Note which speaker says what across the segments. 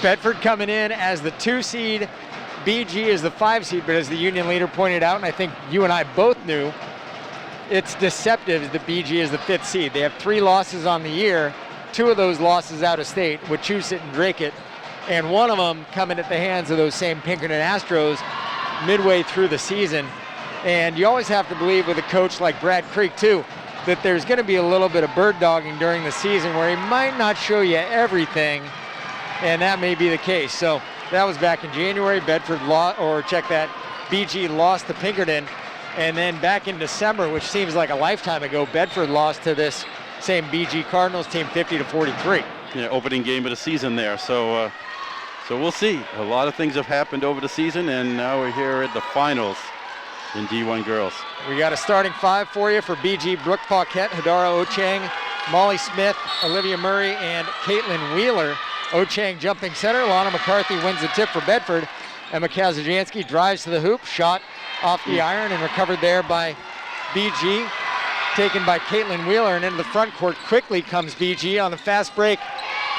Speaker 1: Bedford coming in as the 2 seed. BG is the 5 seed, but as the union leader pointed out, and I think you and I both knew, it's deceptive that BG is the 5th seed. They have 3 losses on the year, 2 of those losses out of state, Wachusett and Dracut, and one of them coming at the hands of those same Pinkerton Astros midway through the season. And you always have to believe with a coach like Brad Creek too, that there's going to be a little bit of bird dogging during the season where he might not show you everything, and that may be the case. So that was back in January. Bedford lost, or check that, BG lost to Pinkerton. And then back in December, which seems like a lifetime ago, Bedford lost to this same BG Cardinals team 50-43.
Speaker 2: Yeah, opening game of the season there. So we'll see. A lot of things have happened over the season, and now we're here at the finals in D1 girls.
Speaker 1: We got a starting 5 for you for BG: Brooke Paquette, Hadara Ochang, Molly Smith, Olivia Murray, and Caitlin Wheeler. Ochang jumping center. Lana McCarthy wins the tip for Bedford. Emma Kazajanski drives to the hoop, shot off the iron and recovered there by BG. Taken by Caitlin Wheeler, and into the front court quickly comes BG on the fast break,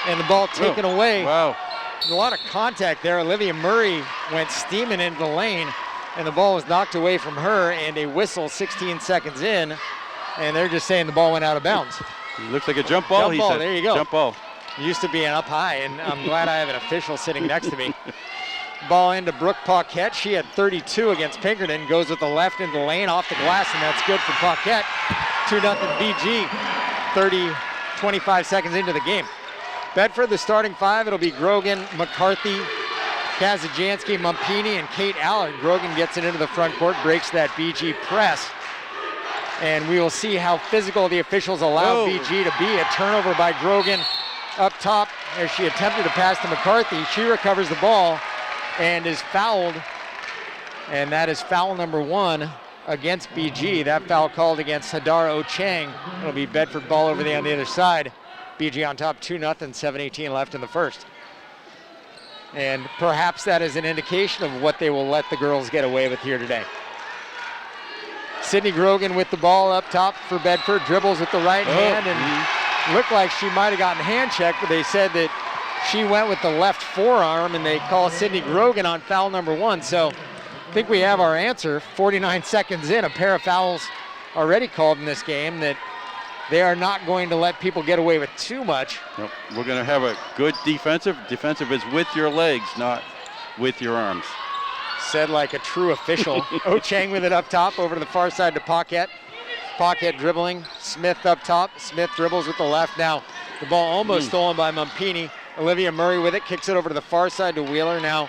Speaker 1: and the ball taken away.
Speaker 2: Wow.
Speaker 1: A lot of contact there. Olivia Murray went steaming into the lane, and the ball was knocked away from her, and a whistle 16 seconds in, and they're just saying the ball went out of bounds.
Speaker 2: It looks like a jump ball,
Speaker 1: jump
Speaker 2: he
Speaker 1: ball,
Speaker 2: said.
Speaker 1: there you go.
Speaker 2: Jump ball.
Speaker 1: Used to being up high, and I'm glad I have an official sitting next to me. Ball into Brooke Paquette. She had 32 against Pinkerton. Goes with the left into the lane, off the glass, and that's good for Paquette. 2-0 BG, 25 seconds into the game. Bedford, the starting 5, it'll be Grogan, McCarthy, Kazajanski, Mumpini, and Kate Allard. Grogan gets it into the front court, breaks that BG press. And we will see how physical the officials allow BG to be. A turnover by Grogan up top as she attempted to pass to McCarthy. She recovers the ball and is fouled. And that is foul number 1 against BG. That foul called against Hadara Ochang. It'll be Bedford ball over there on the other side. BG on top 2-0, 7:18 left in the first. And perhaps that is an indication of what they will let the girls get away with here today. Sydney Grogan with the ball up top for Bedford, dribbles with the right hand, and looked like she might have gotten hand checked, but they said that she went with the left forearm, and they call Sydney Grogan on foul number 1. So I think we have our answer. 49 seconds in, a pair of fouls already called in this game that they are not going to let people get away with too much.
Speaker 2: Nope. We're going to have a good defensive. Defensive is with your legs, not with your arms.
Speaker 1: Said like a true official. Ochang with it up top, over to the far side to Paquette. Paquette dribbling, Smith up top. Smith dribbles with the left. Now the ball almost stolen by Mumpini. Olivia Murray with it, kicks it over to the far side to Wheeler. Now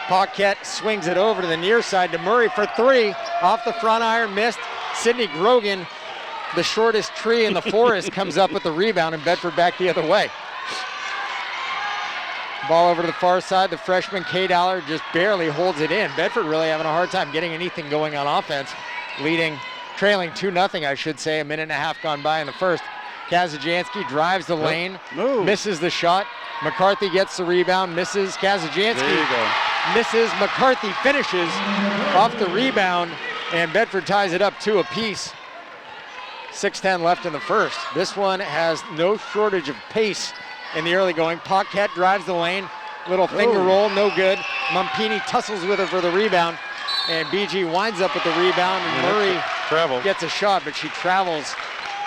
Speaker 1: Paquette swings it over to the near side to Murray for 3. Off the front iron, missed. Sydney Grogan, the shortest tree in the forest, comes up with the rebound, and Bedford back the other way. Ball over to the far side. The freshman Kate Allard just barely holds it in. Bedford really having a hard time getting anything going on offense. Trailing 2-0, I should say. A minute and a half gone by in the first. Kazajanski drives the lane, misses the shot. McCarthy gets the rebound, misses. Kazajanski misses. McCarthy finishes off the rebound, and Bedford ties it up 2 apiece. 6:10 left in the first. This one has no shortage of pace in the early going. Paquette drives the lane, little finger roll, no good. Mumpini tussles with her for the rebound, and BG winds up with the rebound, and Murray gets a shot, but she travels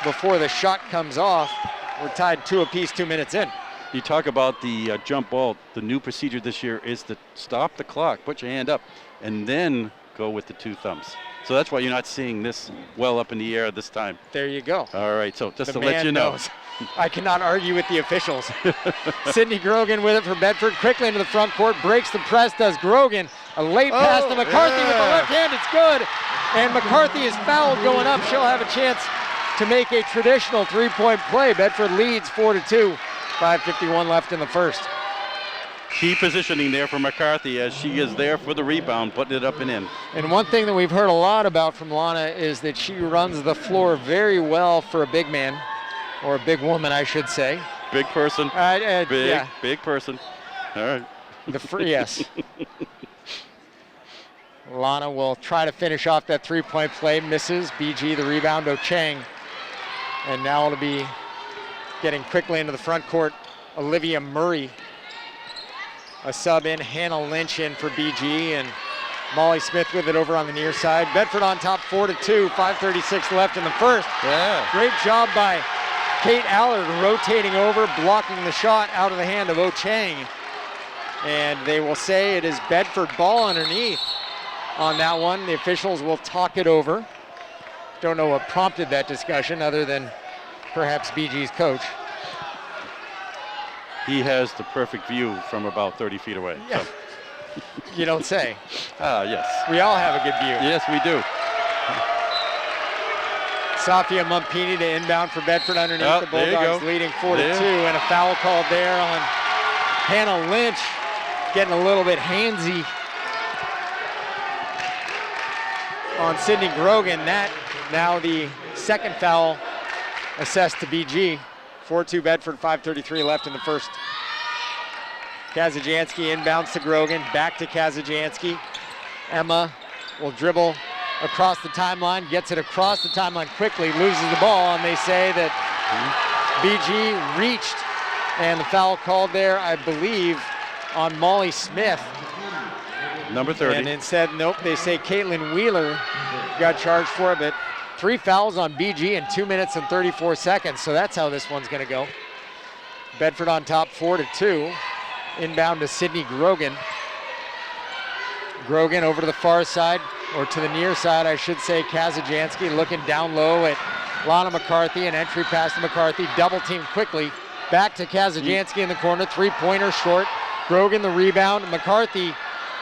Speaker 1: before the shot comes off. We're tied 2 apiece, 2 minutes in.
Speaker 2: You talk about the jump ball. The new procedure this year is to stop the clock, put your hand up, and then go with the 2 thumbs. So that's why you're not seeing this well up in the air this time.
Speaker 1: There you go.
Speaker 2: All right, so just
Speaker 1: the
Speaker 2: to let you know.
Speaker 1: Knows. I cannot argue with the officials. Sydney Grogan with it for Bedford, quickly into the front court, breaks the press, does Grogan. A late pass to McCarthy with the left hand, it's good. And McCarthy is fouled going up. She'll have a chance to make a traditional 3-point play. Bedford leads 4-2, 5:51 left in the first.
Speaker 2: Key positioning there for McCarthy as she is there for the rebound, putting it up and in.
Speaker 1: And one thing that we've heard a lot about from Lana is that she runs the floor very well for a big man, or a big woman, I should say.
Speaker 2: Big person. Big person. All right.
Speaker 1: Yes. Lana will try to finish off that 3-point play, misses. BG the rebound, Ochang. And now it'll be getting quickly into the front court, Olivia Murray. A sub in, Hannah Lynch in for BG, and Molly Smith with it over on the near side. Bedford on top 4-2, 5:36 left in the first.
Speaker 2: Yeah.
Speaker 1: Great job by Kate Allard rotating over, blocking the shot out of the hand of O-Chang. And they will say it is Bedford ball underneath on that one. The officials will talk it over. Don't know what prompted that discussion other than perhaps BG's coach.
Speaker 2: He has the perfect view from about 30 feet away.
Speaker 1: Yeah.
Speaker 2: So.
Speaker 1: You don't say.
Speaker 2: Yes.
Speaker 1: We all have a good view.
Speaker 2: Yes, we do.
Speaker 1: Safia Mumpini to inbound for Bedford underneath.
Speaker 2: Oh,
Speaker 1: The Bulldogs leading 4-2, and a foul called there on Hannah Lynch, getting a little bit handsy on Sydney Grogan. That now the second foul assessed to BG. 4-2 Bedford, 5:33 left in the first. Kazajansky inbounds to Grogan, back to Kazajansky. Emma will dribble across the timeline, gets it across the timeline quickly, loses the ball, and they say that BG reached, and the foul called there, I believe, on Molly Smith.
Speaker 2: Number 30.
Speaker 1: And instead, nope, they say Caitlin Wheeler got charged for it, but 3 fouls on BG in 2 minutes and 34 seconds, so that's how this one's gonna go. Bedford on top 4-2. Inbound to Sydney Grogan. Grogan over to the far side, or to the near side, I should say. Kazajansky looking down low at Lana McCarthy, an entry pass to McCarthy, double team quickly. Back to Kazajansky in the corner, three-pointer short. Grogan the rebound, McCarthy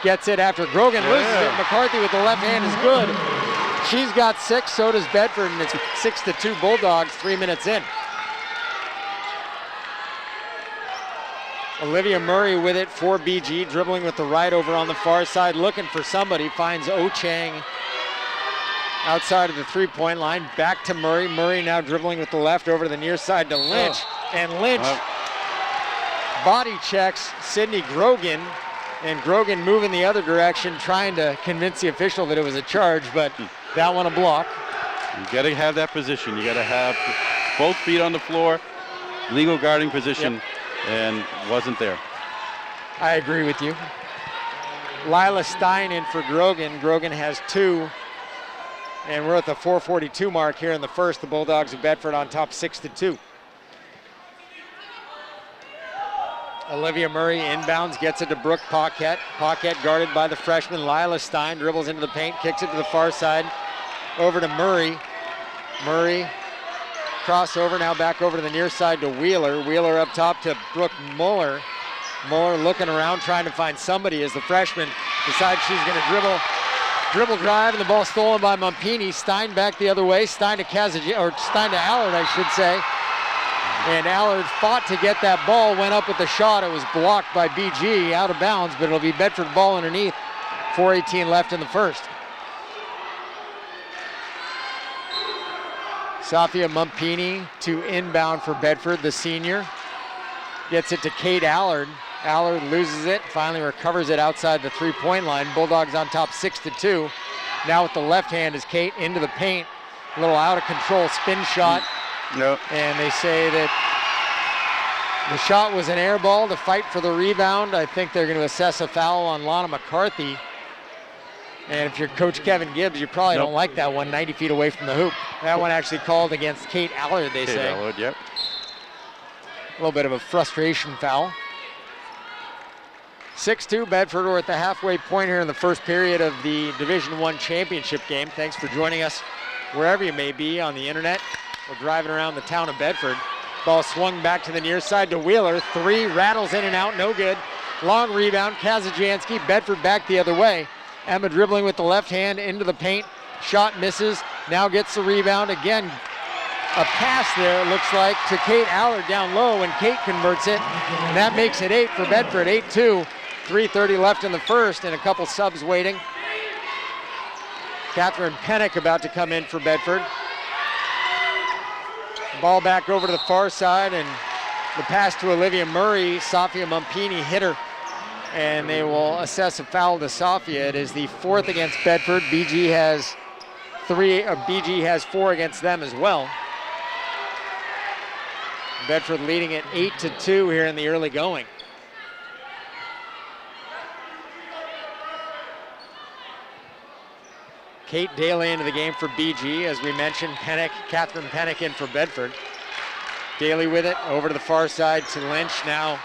Speaker 1: gets it after Grogan loses it. McCarthy with the left hand is good. She's got 6, so does Bedford, and it's 6-2 Bulldogs 3 minutes in. Olivia Murray with it for BG, dribbling with the right over on the far side, looking for somebody, finds O-Chang outside of the three-point line, back to Murray. Murray now dribbling with the left over to the near side to Lynch, and Lynch body checks Sydney Grogan, and Grogan moving the other direction, trying to convince the official that it was a charge, but that one a block.
Speaker 2: You gotta have that position. You gotta have both feet on the floor, legal guarding position. And wasn't there.
Speaker 1: I agree with you. Lila Stein in for Grogan. Grogan has 2. And we're at the 4:42 mark here in the first. The Bulldogs of Bedford on top 6-2. Olivia Murray inbounds, gets it to Brooke Paquette. Paquette guarded by the freshman Lila Stein, dribbles into the paint, kicks it to the far side. Over to Murray. Murray crossover, now back over to the near side to Wheeler. Wheeler up top to Brooke Muller. Muller looking around, trying to find somebody as the freshman decides she's going to dribble drive, and the ball stolen by Mumpini. Stein back the other way. Stein to Allard, I should say. And Allard fought to get that ball, went up with the shot. It was blocked by BG, out of bounds, but it'll be Bedford ball underneath. 4:18 left in the first. Safia Mumpini to inbound for Bedford, the senior. Gets it to Kate Allard. Allard loses it, finally recovers it outside the three-point line. Bulldogs on top 6-2. Now with the left hand is Kate into the paint. A little out of control spin shot.
Speaker 2: No.
Speaker 1: And they say that the shot was an air ball to fight for the rebound. I think they're going to assess a foul on Lana McCarthy. And if you're Coach Kevin Gibbs, you probably don't like that one 90 feet away from the hoop. That one actually called against Kate Allard, they say.
Speaker 2: Kate Allard, yep.
Speaker 1: A little bit of a frustration foul. 6-2 Bedford. We're at the halfway point here in the first period of the Division I championship game. Thanks for joining us wherever you may be on the internet or driving around the town of Bedford. Ball swung back to the near side to Wheeler. 3, rattles in and out, no good. Long rebound, Kazajansky. Bedford back the other way. Emma dribbling with the left hand into the paint. Shot misses, now gets the rebound. Again, a pass there, it looks like, to Kate Allard down low, and Kate converts it. And that makes it 8 for Bedford, 8-2. 3:30 left in the first, and a couple subs waiting. Catherine Pennick about to come in for Bedford. Ball back over to the far side, and the pass to Olivia Murray. Safia Mumpini hit her, and they will assess a foul to Safia. It is the 4th against Bedford. BG has 4 against them as well. Bedford leading it 8-2 here in the early going. Kate Daly into the game for BG. As we mentioned, Catherine Pennick in for Bedford. Daly with it, over to the far side to Lynch. Now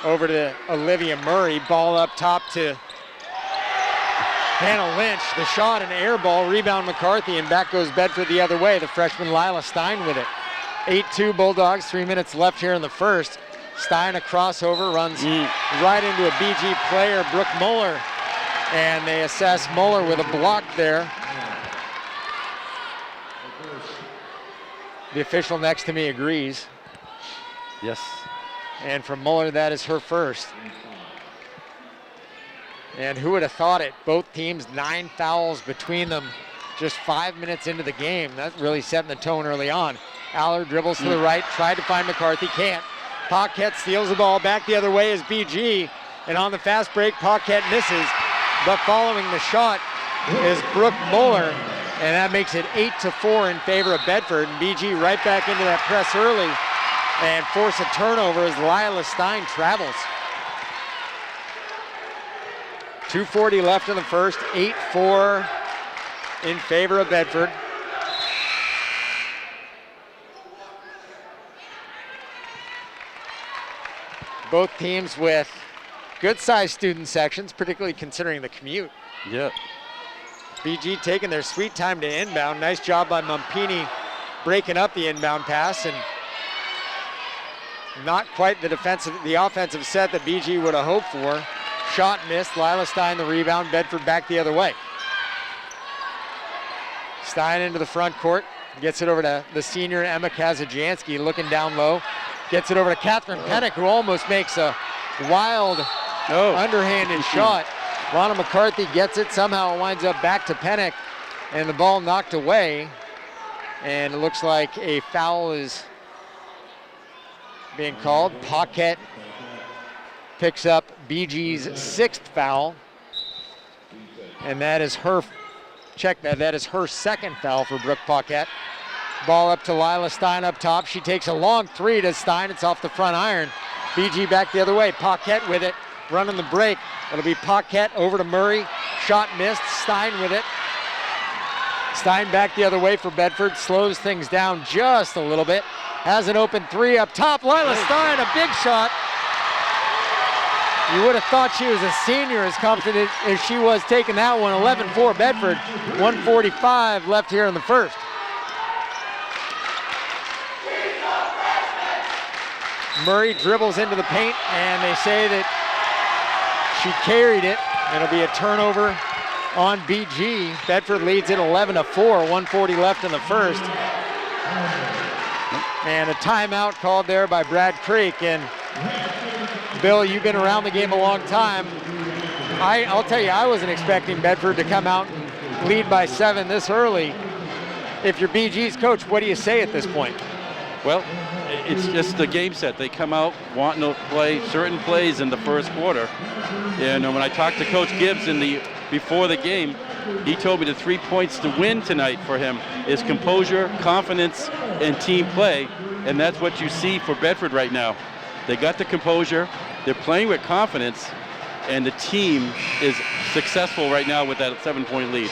Speaker 1: over to Olivia Murray. Ball up top to Hannah Lynch. The shot, an air ball, rebound McCarthy, and back goes Bedford the other way. The freshman Lila Stein with it. 8-2 Bulldogs, 3 minutes left here in the first. Stein, a crossover, runs right into a BG player, Brooke Muller. And they assess Muller with a block there. The official next to me agrees.
Speaker 2: Yes.
Speaker 1: And for Muller, that is her first. And who would have thought it? Both teams, 9 fouls between them just 5 minutes into the game. That's really setting the tone early on. Allard dribbles to the right, tried to find McCarthy, can't. Paquette steals the ball, back the other way is BG. And on the fast break, Paquette misses. But following the shot is Brooke Muller. And that makes it 8-4 in favor of Bedford. And BG right back into that press early and force a turnover as Lila Stein travels. 2:40 left in the first, 8-4 in favor of Bedford. Both teams with good-sized student sections, particularly considering the commute.
Speaker 2: Yeah.
Speaker 1: BG taking their sweet time to inbound. Nice job by Mumpini breaking up the inbound pass, and not quite the offensive set that BG would have hoped for. Shot missed, Lila Stein the rebound, Bedford back the other way. Stein into the front court, gets it over to the senior Emma Kazajanski looking down low. Gets it over to Catherine Pennick, who almost makes a wild underhanded shot. Lana McCarthy gets it, somehow it winds up back to Pennick, and the ball knocked away. And it looks like a foul is being called. Paquette picks up BG's 6th foul. And that is her, that is her 2nd foul for Brooke Paquette. Ball up to Lila Stein up top. She takes a long three to Stein. It's off the front iron. BG back the other way. Paquette with it, running the break. It'll be Paquette over to Murray. Shot missed. Stein with it. Stein back the other way for Bedford. Slows things down just a little bit. Has an open three up top. Lila Stein, a big shot. You would have thought she was a senior, as confident as she was taking that one. 11-4 Bedford. 1:45 left here in the first. Murray dribbles into the paint, and they say that she carried it. It'll be a turnover on BG. Bedford leads it 11-4, 1:40 left in the first. And a timeout called there by Brad Creek. And Bill, you've been around the game a long time. I'll tell you, I wasn't expecting Bedford to come out and lead by 7 this early. If you're BG's coach, what do you say at this point?
Speaker 2: Well, it's just the game set. They come out wanting to play certain plays in the first quarter. And when I talked to Coach Gibbs before the game, he told me the 3 points to win tonight for him is composure, confidence, and team play. And that's what you see for Bedford right now. They got the composure, they're playing with confidence, and the team is successful right now with that 7-point lead.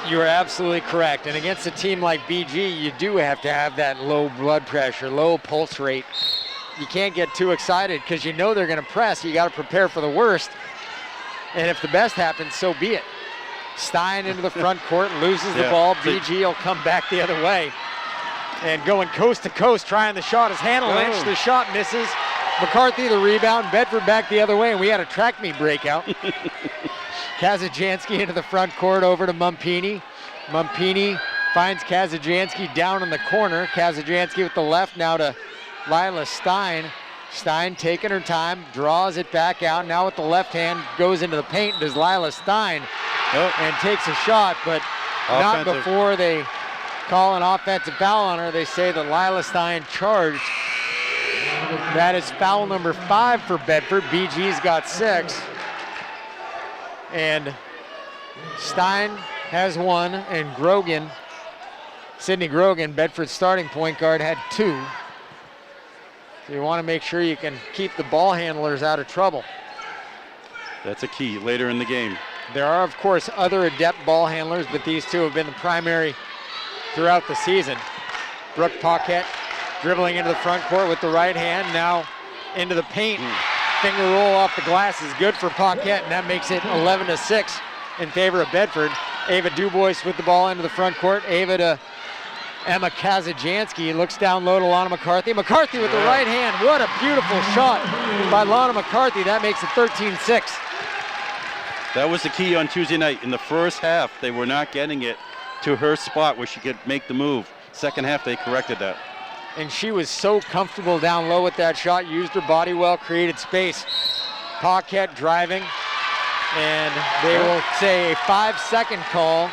Speaker 1: You are absolutely correct. And against a team like BG, you do have to have that low blood pressure, low pulse rate. You can't get too excited because you know they're going to press. You got to prepare for the worst. And if the best happens, so be it. Stein into the front court, loses the ball. BG will come back the other way. And going coast to coast, trying the shot is Hannah Lynch. The shot misses. McCarthy the rebound. Bedford back the other way, and we had a track meet breakout. Kazajanski into the front court, over to Mumpini. Mumpini finds Kazajanski down in the corner. Kazajanski with the left, now to Lila Stein. Stein taking her time, draws it back out. Now with the left hand, goes into the paint, does Lila Stein, and takes a shot, but not before they call an offensive foul on her. They say that Lila Stein charged. That is foul number 5 for Bedford. BG's got 6. And Stein has 1, and Grogan, Sydney Grogan, Bedford's starting point guard, had 2. So you want to make sure you can keep the ball handlers out of trouble.
Speaker 2: That's a key later in the game.
Speaker 1: There are, of course, other adept ball handlers, but these two have been the primary throughout the season. Brooke Paquette dribbling into the front court with the right hand, now into the paint. Finger roll off the glass is good for Paquette, and that makes it 11-6 in favor of Bedford. Ava Dubois with the ball into the front court. Ava to Emma Kazajanski, looks down low to Lana McCarthy. McCarthy with the right hand. What a beautiful shot by Lana McCarthy. That makes it 13-6.
Speaker 2: That was the key on Tuesday night. In the first half, they were not getting it to her spot where she could make the move. Second half, they corrected that.
Speaker 1: And she was so comfortable down low with that shot, used her body well, created space. Paquette driving, and they will say a 5-second call.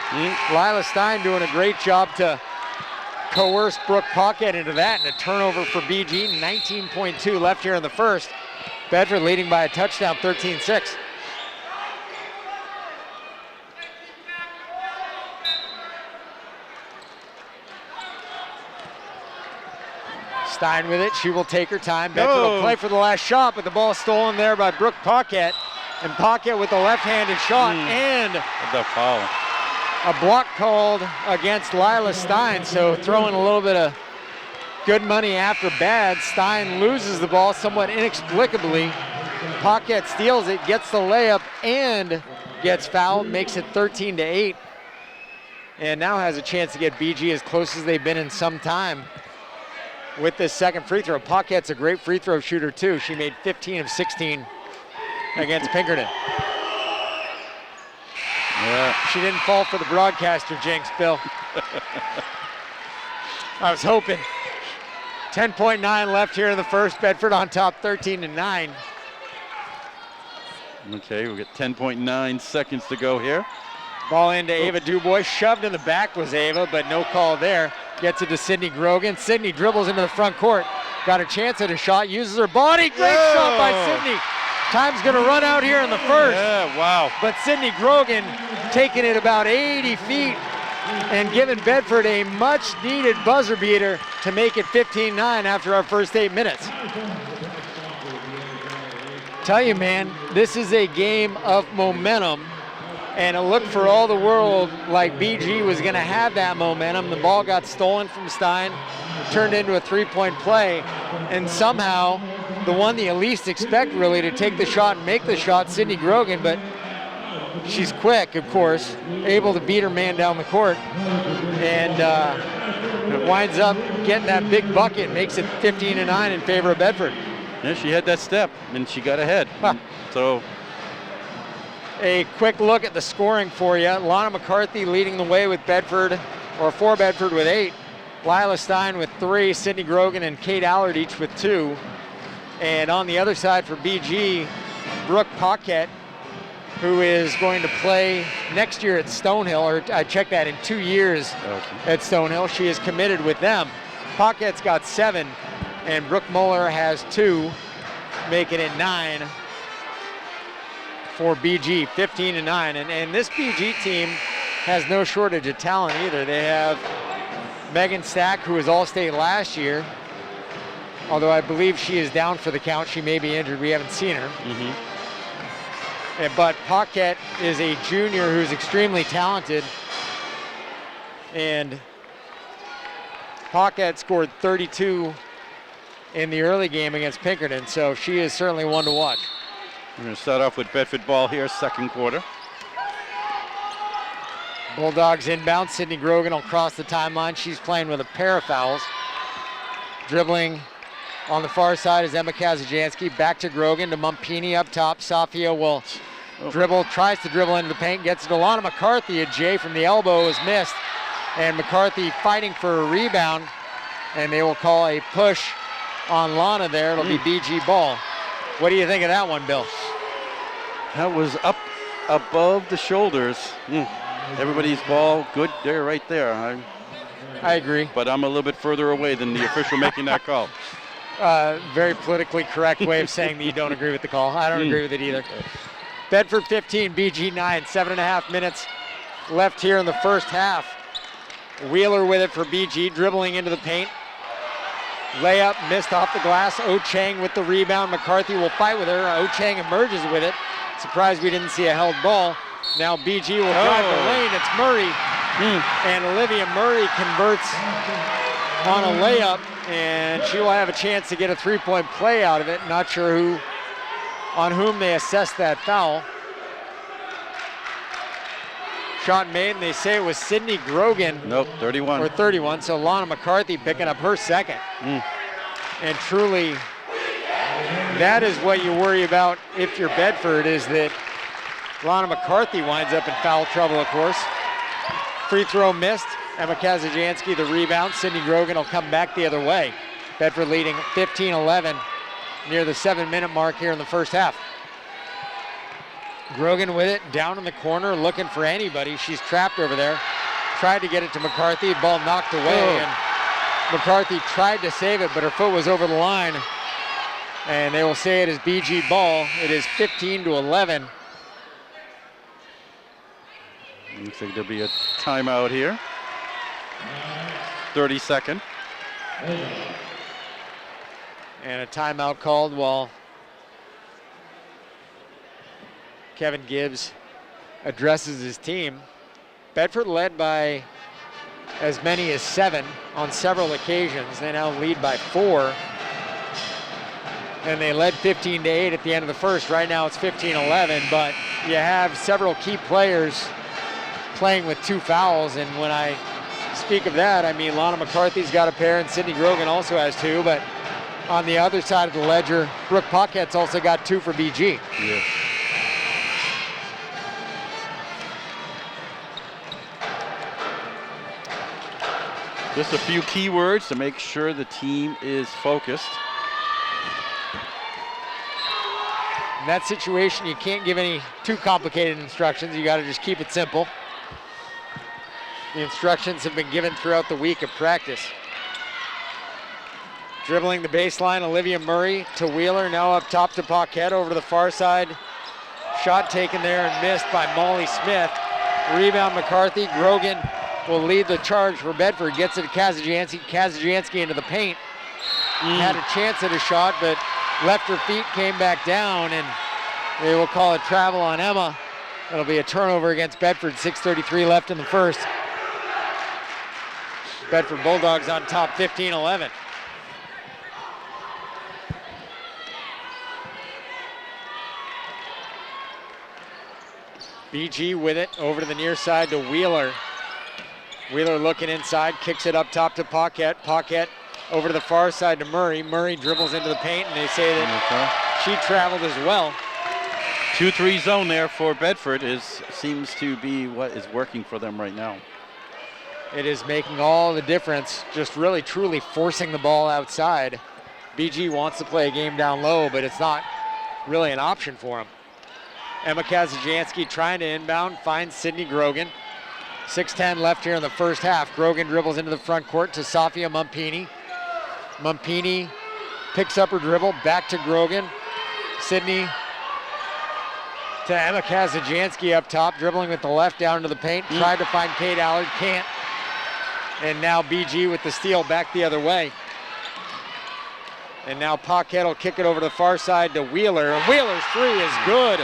Speaker 1: Lila Stein doing a great job to coerce Brooke Paquette into that, and a turnover for BG. 19.2 left here in the first. Bedford leading by a touchdown, 13-6. Stein with it, she will take her time. Bedford will play for the last shot, but the ball stolen there by Brooke Paquette. And Paquette with the left-handed shot, and
Speaker 2: the foul.
Speaker 1: A block called against Lila Stein, so throwing a little bit of good money after bad. Stein loses the ball somewhat inexplicably. Paquette steals it, gets the layup, and gets fouled, makes it 13-8. And now has a chance to get BG as close as they've been in some time with this second free throw. Paquette's a great free throw shooter too. She made 15 of 16 against Pinkerton.
Speaker 2: Yeah.
Speaker 1: She didn't fall for the broadcaster jinx, Bill. I was hoping. 10.9 left here in the first. Bedford on top, 13-9.
Speaker 2: Okay, we got 10.9 seconds to go here.
Speaker 1: Ball into Ava Dubois. Shoved in the back was Ava, but no call there. Gets it to Sydney Grogan. Sydney dribbles into the front court. Got a chance at a shot, uses her body. Great shot by Sydney. Time's gonna run out here in the first.
Speaker 2: Yeah, wow.
Speaker 1: But Sydney Grogan taking it about 80 feet and giving Bedford a much needed buzzer beater to make it 15-9 after our first 8 minutes. Tell you, man, this is a game of momentum, and it looked for all the world like BG was gonna have that momentum. The ball got stolen from Stein, turned into a three-point play, and somehow the one that you least expect really to take the shot and make the shot, Sydney Grogan, but she's quick, of course, able to beat her man down the court, and winds up getting that big bucket, makes it 15-9 in favor of Bedford.
Speaker 2: Yeah, she had that step, and she got ahead. So
Speaker 1: a quick look at the scoring for you. Lana McCarthy leading the way with Bedford, or for Bedford with 8. Lila Stein with 3, Sydney Grogan and Kate Allard each with 2. And on the other side for BG, Brooke Paquette, who is going to play next year at Stonehill, or I checked that in 2 years at Stonehill. She is committed with them. Paquette's got 7, and Brooke Muller has 2, making it 9 for BG, 15-9. And this BG team has no shortage of talent either. They have Megan Stack, who was All-State last year, although I believe she is down for the count. She may be injured. We haven't seen her. But Paquette is a junior who's extremely talented. And Paquette scored 32 in the early game against Pinkerton, so she is certainly one to watch.
Speaker 2: We're going to start off with Bedford ball here, second quarter.
Speaker 1: Bulldogs inbound. Sydney Grogan will cross the timeline. She's playing with a pair of fouls. Dribbling on the far side is Emma Kazajanski. Back to Grogan, to Mumpini up top. Safia will dribble, tries to dribble into the paint, gets it to Lana McCarthy. A J from the elbow is missed. And McCarthy fighting for a rebound. And they will call a push on Lana there. It'll be BG ball. What do you think of that one, Bill?
Speaker 2: That was up above the shoulders. Everybody's ball good there, right there.
Speaker 1: I agree.
Speaker 2: But I'm a little bit further away than the official making that call.
Speaker 1: Very politically correct way of saying that you don't agree with the call. I don't agree with it either. Bedford 15, BG 9, 7.5 minutes left here in the first half. Wheeler with it for BG, dribbling into the paint. Layup missed off the glass. O-Chang with the rebound. McCarthy will fight with her. O-Chang emerges with it. Surprised we didn't see a held ball. Now BG will drive the lane. It's Murray. And Olivia Murray converts on a layup, and she will have a chance to get a three-point play out of it. Not sure on whom they assessed that foul. Shot made, and they say it was Sydney Grogan.
Speaker 2: Nope, 31.
Speaker 1: Or 31, so Lana McCarthy picking up her second. And truly, that is what you worry about if you're Bedford, is that Lana McCarthy winds up in foul trouble, of course. Free throw missed. Emma Kazajanski the rebound. Sydney Grogan will come back the other way. Bedford leading 15-11 near the 7-minute mark here in the first half. Grogan with it, down in the corner, looking for anybody. She's trapped over there. Tried to get it to McCarthy, ball knocked away, and McCarthy tried to save it, but her foot was over the line. And they will say it is BG ball. It is 15-11.
Speaker 2: Looks like there'll be a timeout here. 30-second.
Speaker 1: And a timeout called while Kevin Gibbs addresses his team. Bedford led by as many as 7 on several occasions. They now lead by 4. And they led 15-8 at the end of the first. Right now it's 15-11, but you have several key players playing with 2 fouls. And when I speak of that, I mean Lana McCarthy's got a pair and Sydney Grogan also has 2, but on the other side of the ledger, Brooke Paquette's also got 2 for BG.
Speaker 2: Yeah. Just a few key words to make sure the team is focused.
Speaker 1: In that situation, you can't give any too complicated instructions. You got to just keep it simple. The instructions have been given throughout the week of practice. Dribbling the baseline, Olivia Murray to Wheeler. Now up top to Paquette over to the far side. Shot taken there and missed by Molly Smith. Rebound McCarthy. Grogan will lead the charge for Bedford. Gets it to Kazajanski. Kazajanski into the paint. Had a chance at a shot, but left her feet, came back down, and they will call it travel on Emma. It'll be a turnover against Bedford. 6:33 left in the first. Bedford Bulldogs on top 15-11. BG with it over to the near side to Wheeler. Wheeler looking inside, kicks it up top to Paquette. Paquette over to the far side to Murray. Murray dribbles into the paint, and they say that she traveled as well.
Speaker 2: 2-3 zone there for Bedford seems to be what is working for them right now.
Speaker 1: It is making all the difference, just really truly forcing the ball outside. BG wants to play a game down low, but it's not really an option for him. Emma Kazajanski trying to inbound, finds Sydney Grogan. 6:10 left here in the first half. Grogan dribbles into the front court to Safia Mumpini. Mumpini picks up her dribble, back to Grogan. Sydney to Emma Kazajanski up top, dribbling with the left down to the paint. Tried to find Kate Allard, can't. And now BG with the steal back the other way. And now Paquette will kick it over to the far side to Wheeler. Wheeler's three is good.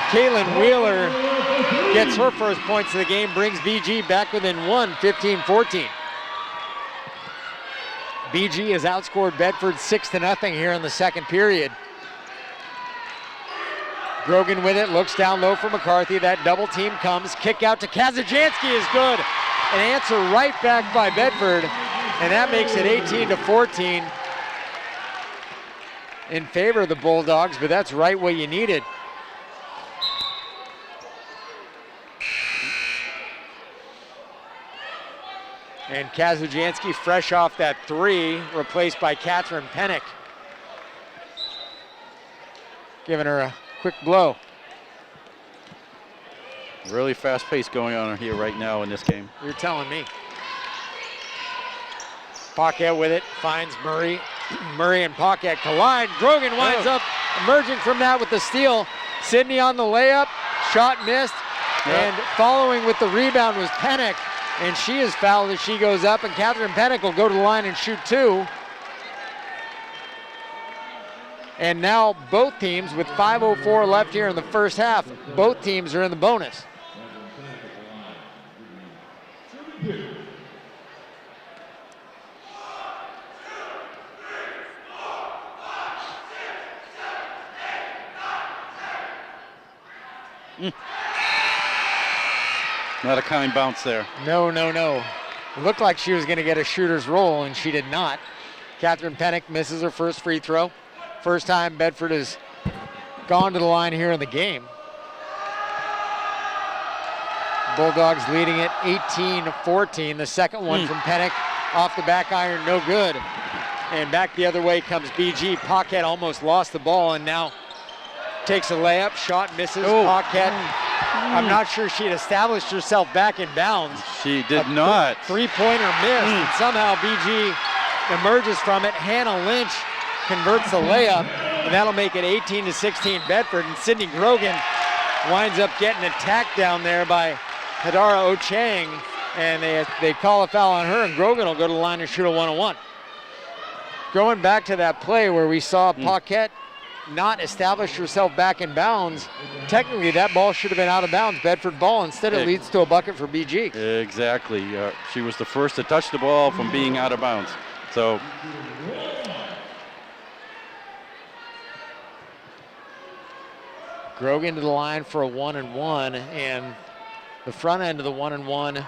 Speaker 1: Caitlin Wheeler gets her first points of the game, brings BG back within 1, 15-14. BG has outscored Bedford 6-0 here in the second period. Grogan with it, looks down low for McCarthy. That double team comes. Kick out to Kazajanski is good. An answer right back by Bedford, and that makes it 18-14 in favor of the Bulldogs, but that's right what you needed. And Kazajanski fresh off that three, replaced by Catherine Pennick. Giving her a quick blow.
Speaker 2: Really fast pace going on here right now in this game.
Speaker 1: You're telling me. Paquette with it, finds Murray. Murray and Paquette collide. Grogan winds up emerging from that with the steal. Sydney on the layup, shot missed, and following with the rebound was Pennick. And she is fouled as she goes up, and Catherine Pennick will go to the line and shoot two. And now both teams, with 5:04 left here in the first half, both teams are in the bonus.
Speaker 2: Not a kind bounce there.
Speaker 1: No. It looked like she was going to get a shooter's roll, and she did not. Catherine Pennick misses her first free throw. First time Bedford has gone to the line here in the game. Bulldogs leading it 18-14. The second one from Pennick off the back iron, no good. And back the other way comes BG. Paquette almost lost the ball and now takes a layup. Shot misses. Paquette, I'm not sure she had established herself back in bounds.
Speaker 2: She did not.
Speaker 1: Three-pointer missed, and somehow BG emerges from it. Hannah Lynch converts the layup, and that'll make it 18-16 Bedford. And Sydney Grogan winds up getting attacked down there by Hadara Ochang, and they call a foul on her, and Grogan will go to the line and shoot a 1-on-1. Going back to that play where we saw Paquette not establish herself back in bounds, technically that ball should have been out of bounds, Bedford ball. Instead it leads to a bucket for BG.
Speaker 2: Exactly. She was the first to touch the ball from being out of bounds. So
Speaker 1: Grogan to the line for a 1-and-1, and the front end of the 1-and-1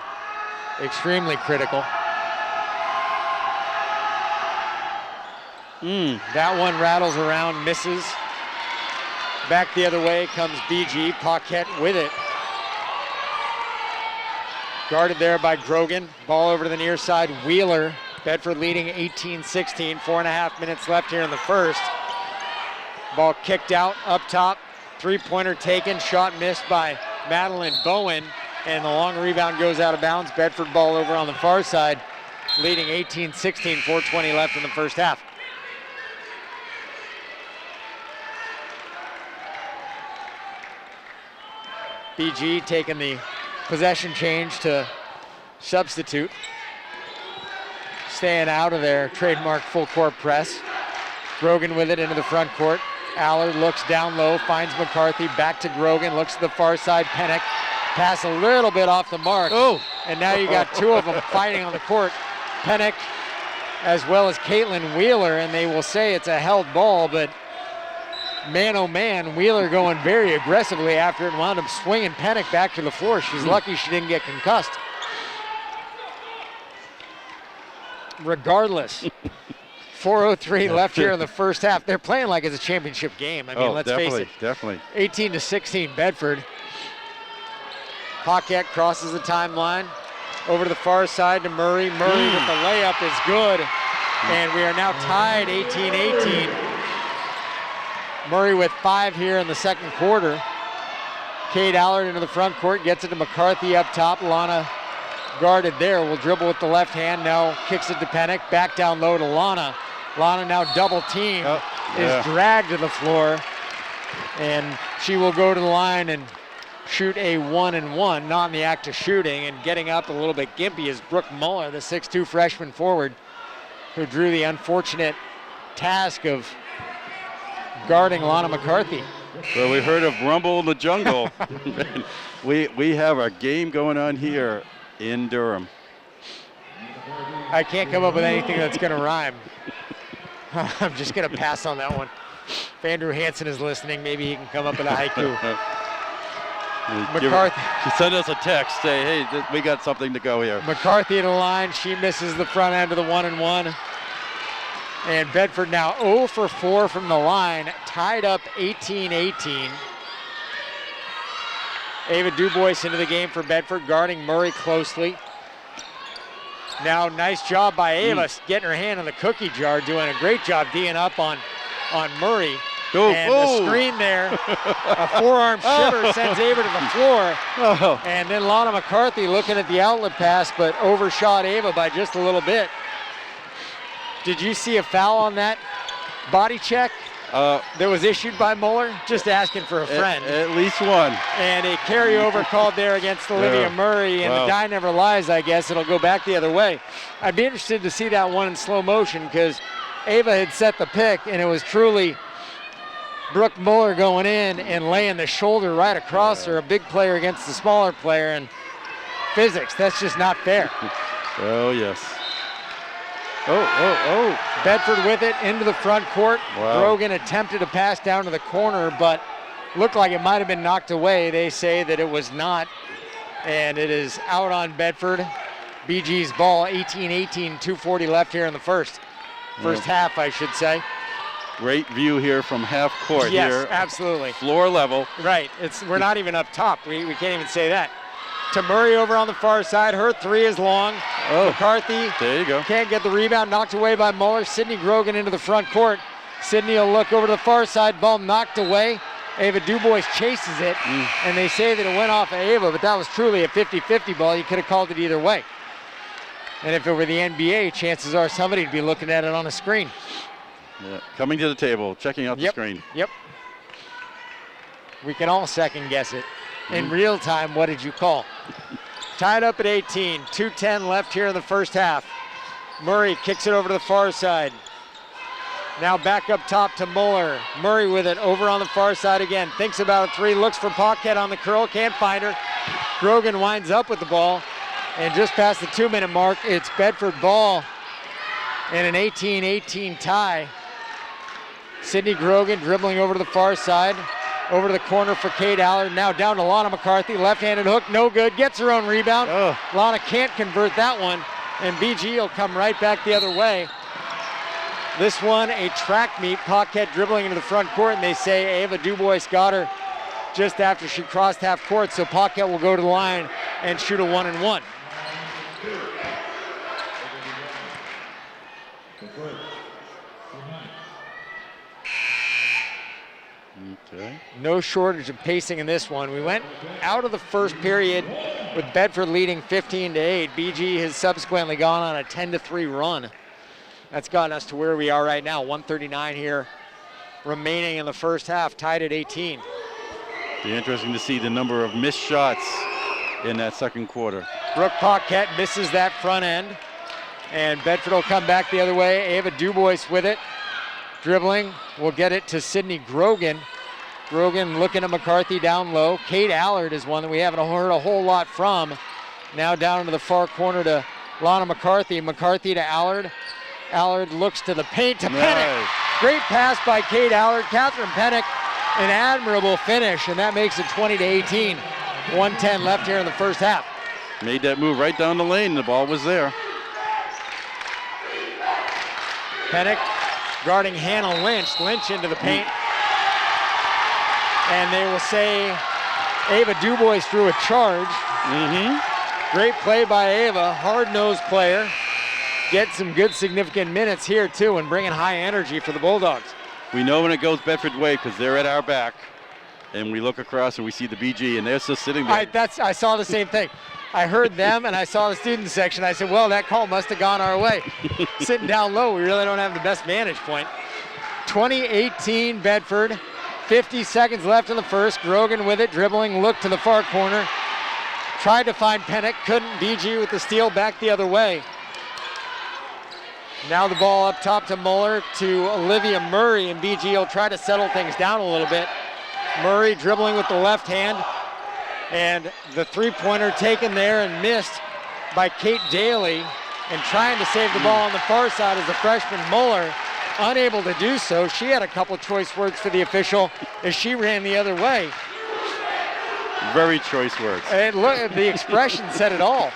Speaker 1: extremely critical. That one rattles around, misses. Back the other way comes BG. Paquette with it. Guarded there by Grogan. Ball over to the near side. Wheeler. Bedford leading 18-16. 4.5 minutes left here in the first. Ball kicked out up top. Three-pointer taken. Shot missed by Madeline Bowen. And the long rebound goes out of bounds. Bedford ball over on the far side. Leading 18-16. 4:20 left in the first half. BG taking the possession change to substitute. Staying out of their trademark full court press. Grogan with it into the front court. Allard looks down low, finds McCarthy, back to Grogan, looks to the far side. Pennick, pass a little bit off the mark. And now you got two of them fighting on the court. Pennick as well as Caitlin Wheeler, and they will say it's a held ball, but man, oh man, Wheeler going very aggressively after it and wound up swinging Pennick back to the floor. She's lucky she didn't get concussed. Regardless, 4:03 left here in the first half. They're playing like it's a championship game. I mean, let's face it.
Speaker 2: Definitely.
Speaker 1: 18-16 Bedford. Paquette crosses the timeline. Over to the far side to Murray. Murray with the layup is good. And we are now tied 18-18. Murray with 5 here in the second quarter. Kate Allard into the front court, gets it to McCarthy up top. Lana guarded there, will dribble with the left hand, now kicks it to Pennick, back down low to Lana. Lana now double teamed, is dragged to the floor, and she will go to the line and shoot a 1-and-1, not in the act of shooting, and getting up a little bit gimpy is Brooke Muller, the 6'2" freshman forward, who drew the unfortunate task of guarding Lana McCarthy.
Speaker 2: Well, we heard of Rumble in the Jungle. we have a game going on here in Durham.
Speaker 1: I can't come up with anything that's going to rhyme. I'm just going to pass on that one. If Andrew Hansen is listening, maybe he can come up with a haiku. McCarthy.
Speaker 2: Send us a text, say, hey, we got something to go here.
Speaker 1: McCarthy to the line. She misses the front end of the 1-and-1. And Bedford now 0 for 4 from the line, tied up 18-18. Ava Dubois into the game for Bedford, guarding Murray closely. Now nice job by Ava, getting her hand on the cookie jar, doing a great job D'ing up on Murray. And the screen there, a forearm shiver sends Ava to the floor. And then Lana McCarthy looking at the outlet pass, but overshot Ava by just a little bit. Did you see a foul on that body check that was issued by Muller? Just asking for a friend.
Speaker 2: At least one.
Speaker 1: And a carryover called there against Olivia Murray, and the die never lies, I guess. It'll go back the other way. I'd be interested to see that one in slow motion because Ava had set the pick, and it was truly Brooke Muller going in and laying the shoulder right across her, a big player against the smaller player, and physics, that's just not fair.
Speaker 2: Oh, yes. Oh.
Speaker 1: Bedford with it into the front court.
Speaker 2: Wow.
Speaker 1: Grogan attempted to pass down to the corner, but looked like it might have been knocked away. They say that it was not, and it is out on Bedford. BG's ball, 18-18, 2:40 left here in the first half, I should say.
Speaker 2: Great view here from half court.
Speaker 1: Yes,
Speaker 2: here.
Speaker 1: absolutely.
Speaker 2: Floor level.
Speaker 1: Right, we're not even up top. We can't even say that. To Murray over on the far side. Her three is long.
Speaker 2: Oh,
Speaker 1: McCarthy
Speaker 2: there you go.
Speaker 1: can't get the rebound, knocked away by Muller. Sydney Grogan into the front court. Sydney will look over to the far side, ball knocked away. Ava Dubois chases it, and they say that it went off of Ava, but that was truly a 50-50 ball. You could have called it either way. And if it were the NBA, chances are somebody would be looking at it on a screen.
Speaker 2: Yeah. Coming to the table, checking out the screen.
Speaker 1: Yep. We can all second guess it. In real time, what did you call? Tied up at 18, 2:10 left here in the first half. Murray kicks it over to the far side. Now back up top to Muller. Murray with it over on the far side again. Thinks about a three, looks for Paquette on the curl, can't find her. Grogan winds up with the ball. And just past the 2-minute mark, it's Bedford ball and an 18-18 tie. Sydney Grogan dribbling over to the far side. Over to the corner for Kate Allard. Now down to Lana McCarthy. Left-handed hook, no good. Gets her own rebound. Lana can't convert that one. And BG will come right back the other way. This one, a track meet. Paquette dribbling into the front court, and they say Ava Dubois got her just after she crossed half court. So Paquette will go to the line and shoot a 1-and-1.
Speaker 2: Okay.
Speaker 1: No shortage of pacing in this one. We went out of the first period with Bedford leading 15-8. BG has subsequently gone on a 10-3 run. That's gotten us to where we are right now. 1:39 here remaining in the first half, tied at 18.
Speaker 2: Be interesting to see the number of missed shots in that second quarter.
Speaker 1: Brooke Paquette misses that front end, and Bedford will come back the other way. Ava Dubois with it. Dribbling, will get it to Sydney Grogan. Grogan looking at McCarthy down low. Kate Allard is one that we haven't heard a whole lot from. Now down into the far corner to Lana McCarthy. McCarthy to Allard. Allard looks to the paint to Pennick. Great pass by Kate Allard. Catherine Pennick, an admirable finish, and that makes it 20-18. 1:10 left here in the first half.
Speaker 2: Made that move right down the lane. The ball was there.
Speaker 1: Pennick guarding Hannah Lynch. Lynch into the paint. And they will say Ava Dubois drew a charge. Great play by Ava, hard-nosed player. Get some good significant minutes here too, and bringing high energy for the Bulldogs.
Speaker 2: We know when it goes Bedford way because they're at our back. And we look across and we see the BG, and they're still sitting there.
Speaker 1: I saw the same thing. I heard them and I saw the student section. I said, well, that call must have gone our way. Sitting down low, we really don't have the best vantage point. 20-18 Bedford. 50 seconds left in the first. Grogan with it, dribbling, looked to the far corner. Tried to find Pennick, couldn't. BG with the steal back the other way. Now the ball up top to Muller, to Olivia Murray, and BG will try to settle things down a little bit. Murray dribbling with the left hand, and the three-pointer taken there and missed by Kate Daly, and trying to save the ball on the far side is the freshman Muller. Unable to do so. She had a couple choice words for the official as she ran the other way.
Speaker 2: Very choice words.
Speaker 1: And look, the expression said it all.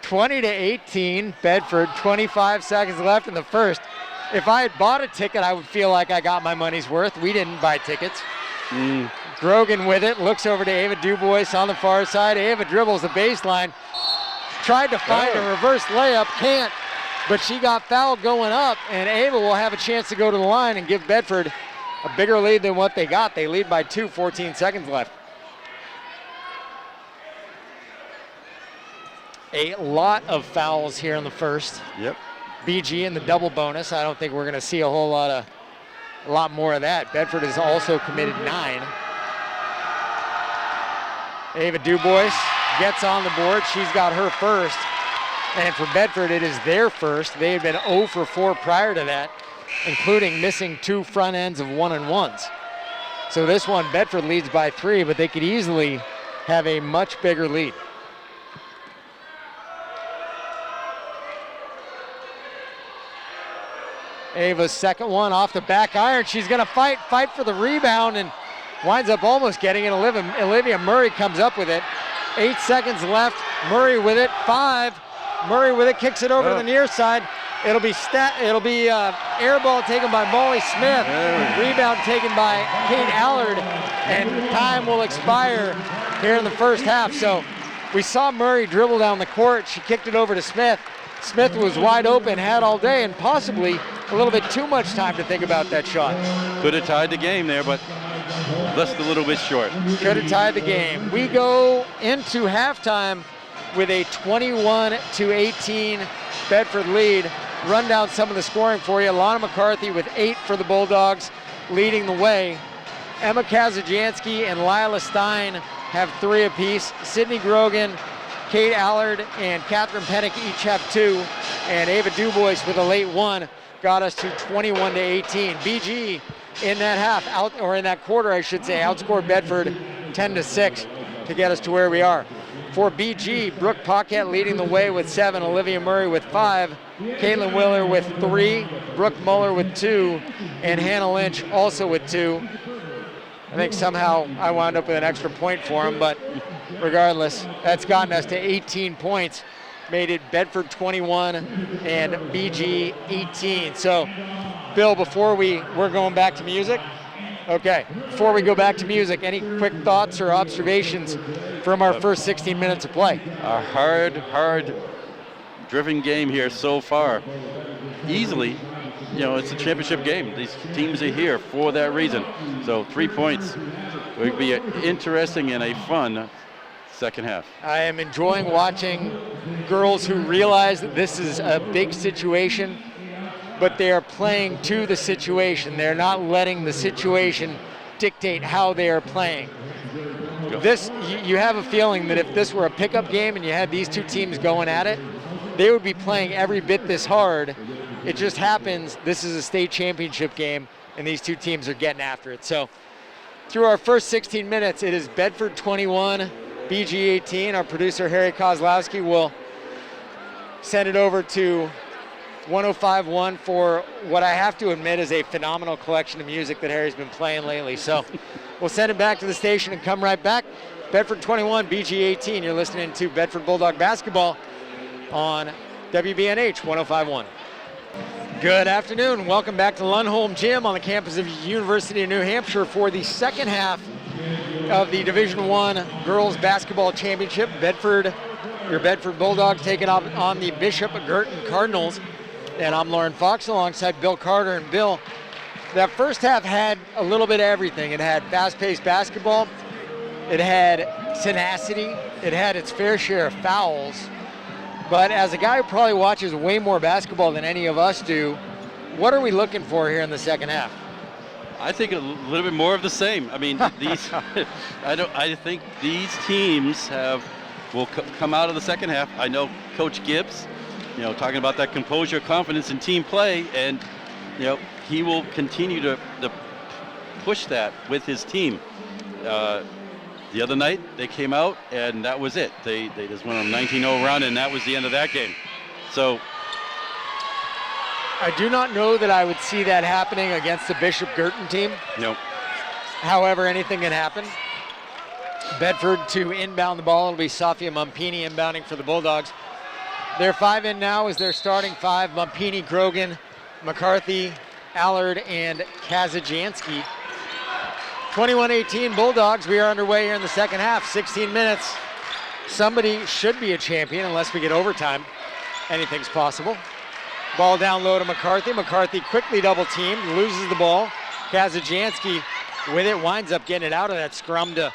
Speaker 1: 20-18 Bedford, 25 seconds left in the first. If I had bought a ticket, I would feel like I got my money's worth. We didn't buy tickets. Grogan with it, looks over to Ava Dubois on the far side. Ava dribbles the baseline. Tried to find a reverse layup, can't. But she got fouled going up, and Ava will have a chance to go to the line and give Bedford a bigger lead than what they got. They lead by 2, 14 seconds left. A lot of fouls here in the first.
Speaker 2: Yep.
Speaker 1: BG in the double bonus. I don't think we're going to see a lot more of that. Bedford has also committed 9. Ava Dubois gets on the board. She's got her first. And for Bedford, it is their first. They had been 0 for 4 prior to that. including missing 2 front ends of 1-and-1s. So this one, Bedford leads by 3, but they could easily have a much bigger lead. Ava's second one off the back iron. She's gonna fight for the rebound and winds up almost getting it. Olivia Murray comes up with it. 8 seconds left. Murray with it. 5. Murray with it, kicks it over to the near side. It'll be air ball taken by Molly Smith. Rebound taken by Kate Allard, and time will expire here in the first half. So we saw Murray dribble down the court. She kicked it over to Smith. Smith was wide open, had all day, and possibly a little bit too much time to think about that shot.
Speaker 2: Could have tied the game there, but just a little bit short.
Speaker 1: Could have tied the game. We go into halftime with a 21-18 Bedford lead. Run down some of the scoring for you. Lana McCarthy with 8 for the Bulldogs, leading the way. Emma Kazajansky and Lila Stein have 3 apiece. Sydney Grogan, Kate Allard, and Catherine Pennick each have 2. And Ava Dubois with a late one got us to 21-18. BG in that half, in that quarter, I should say, outscored Bedford 10-6 to get us to where we are. For BG, Brooke Paquette leading the way with 7, Olivia Murray with 5, Caitlin Willer with 3, Brooke Muller with 2, and Hannah Lynch also with 2. I think somehow I wound up with an extra point for them, but regardless, that's gotten us to 18 points. Made it Bedford 21 and BG 18. So, Bill, before we're going back to music. Okay, before we go back to music, any quick thoughts or observations from our first 16 minutes of play?
Speaker 2: A hard driven game here so far. Easily, it's a championship game. These teams are here for that reason. So 3 points would be an interesting and a fun second half.
Speaker 1: I am enjoying watching girls who realize that this is a big situation, but they are playing to the situation. They're not letting the situation dictate how they are playing. This, you have a feeling that if this were a pickup game and you had these two teams going at it, they would be playing every bit this hard. It just happens this is a state championship game and these two teams are getting after it. So through our first 16 minutes, it is Bedford 21, BG 18. Our producer, Harry Kozlowski, will send it over to 105.1 for what I have to admit is a phenomenal collection of music that Harry's been playing lately. So we'll send it back to the station and come right back. Bedford 21, BG 18. You're listening to Bedford Bulldog basketball on WBNH 105.1. Good afternoon. Welcome back to Lundholm Gym on the campus of University of New Hampshire for the second half of the Division I Girls Basketball Championship. Your Bedford Bulldogs taking on the Bishop Guertin Cardinals. And I'm Lauren Fox alongside Bill Carter. And Bill, that first half had a little bit of everything. It had fast-paced basketball. It had tenacity. It had its fair share of fouls. But as a guy who probably watches way more basketball than any of us do, what are we looking for here in the second half?
Speaker 2: I think a little bit more of the same. I mean, I think these teams will come out of the second half. I know Coach Gibbs, talking about that composure, confidence in team play, and he will continue to push that with his team. The other night they came out and that was it. They just went on a 19-0 run and that was the end of that game. So
Speaker 1: I do not know that I would see that happening against the Bishop Guertin team.
Speaker 2: No.
Speaker 1: However, anything can happen. Bedford to inbound the ball. It'll be Safia Mumpini inbounding for the Bulldogs. Their 5 in now is their starting 5. Mumpini, Grogan, McCarthy, Allard, and Kazajansky. 21-18 Bulldogs. We are underway here in the second half. 16 minutes. Somebody should be a champion unless we get overtime. Anything's possible. Ball down low to McCarthy. McCarthy quickly double teamed, loses the ball. Kazajansky with it, winds up getting it out of that scrum to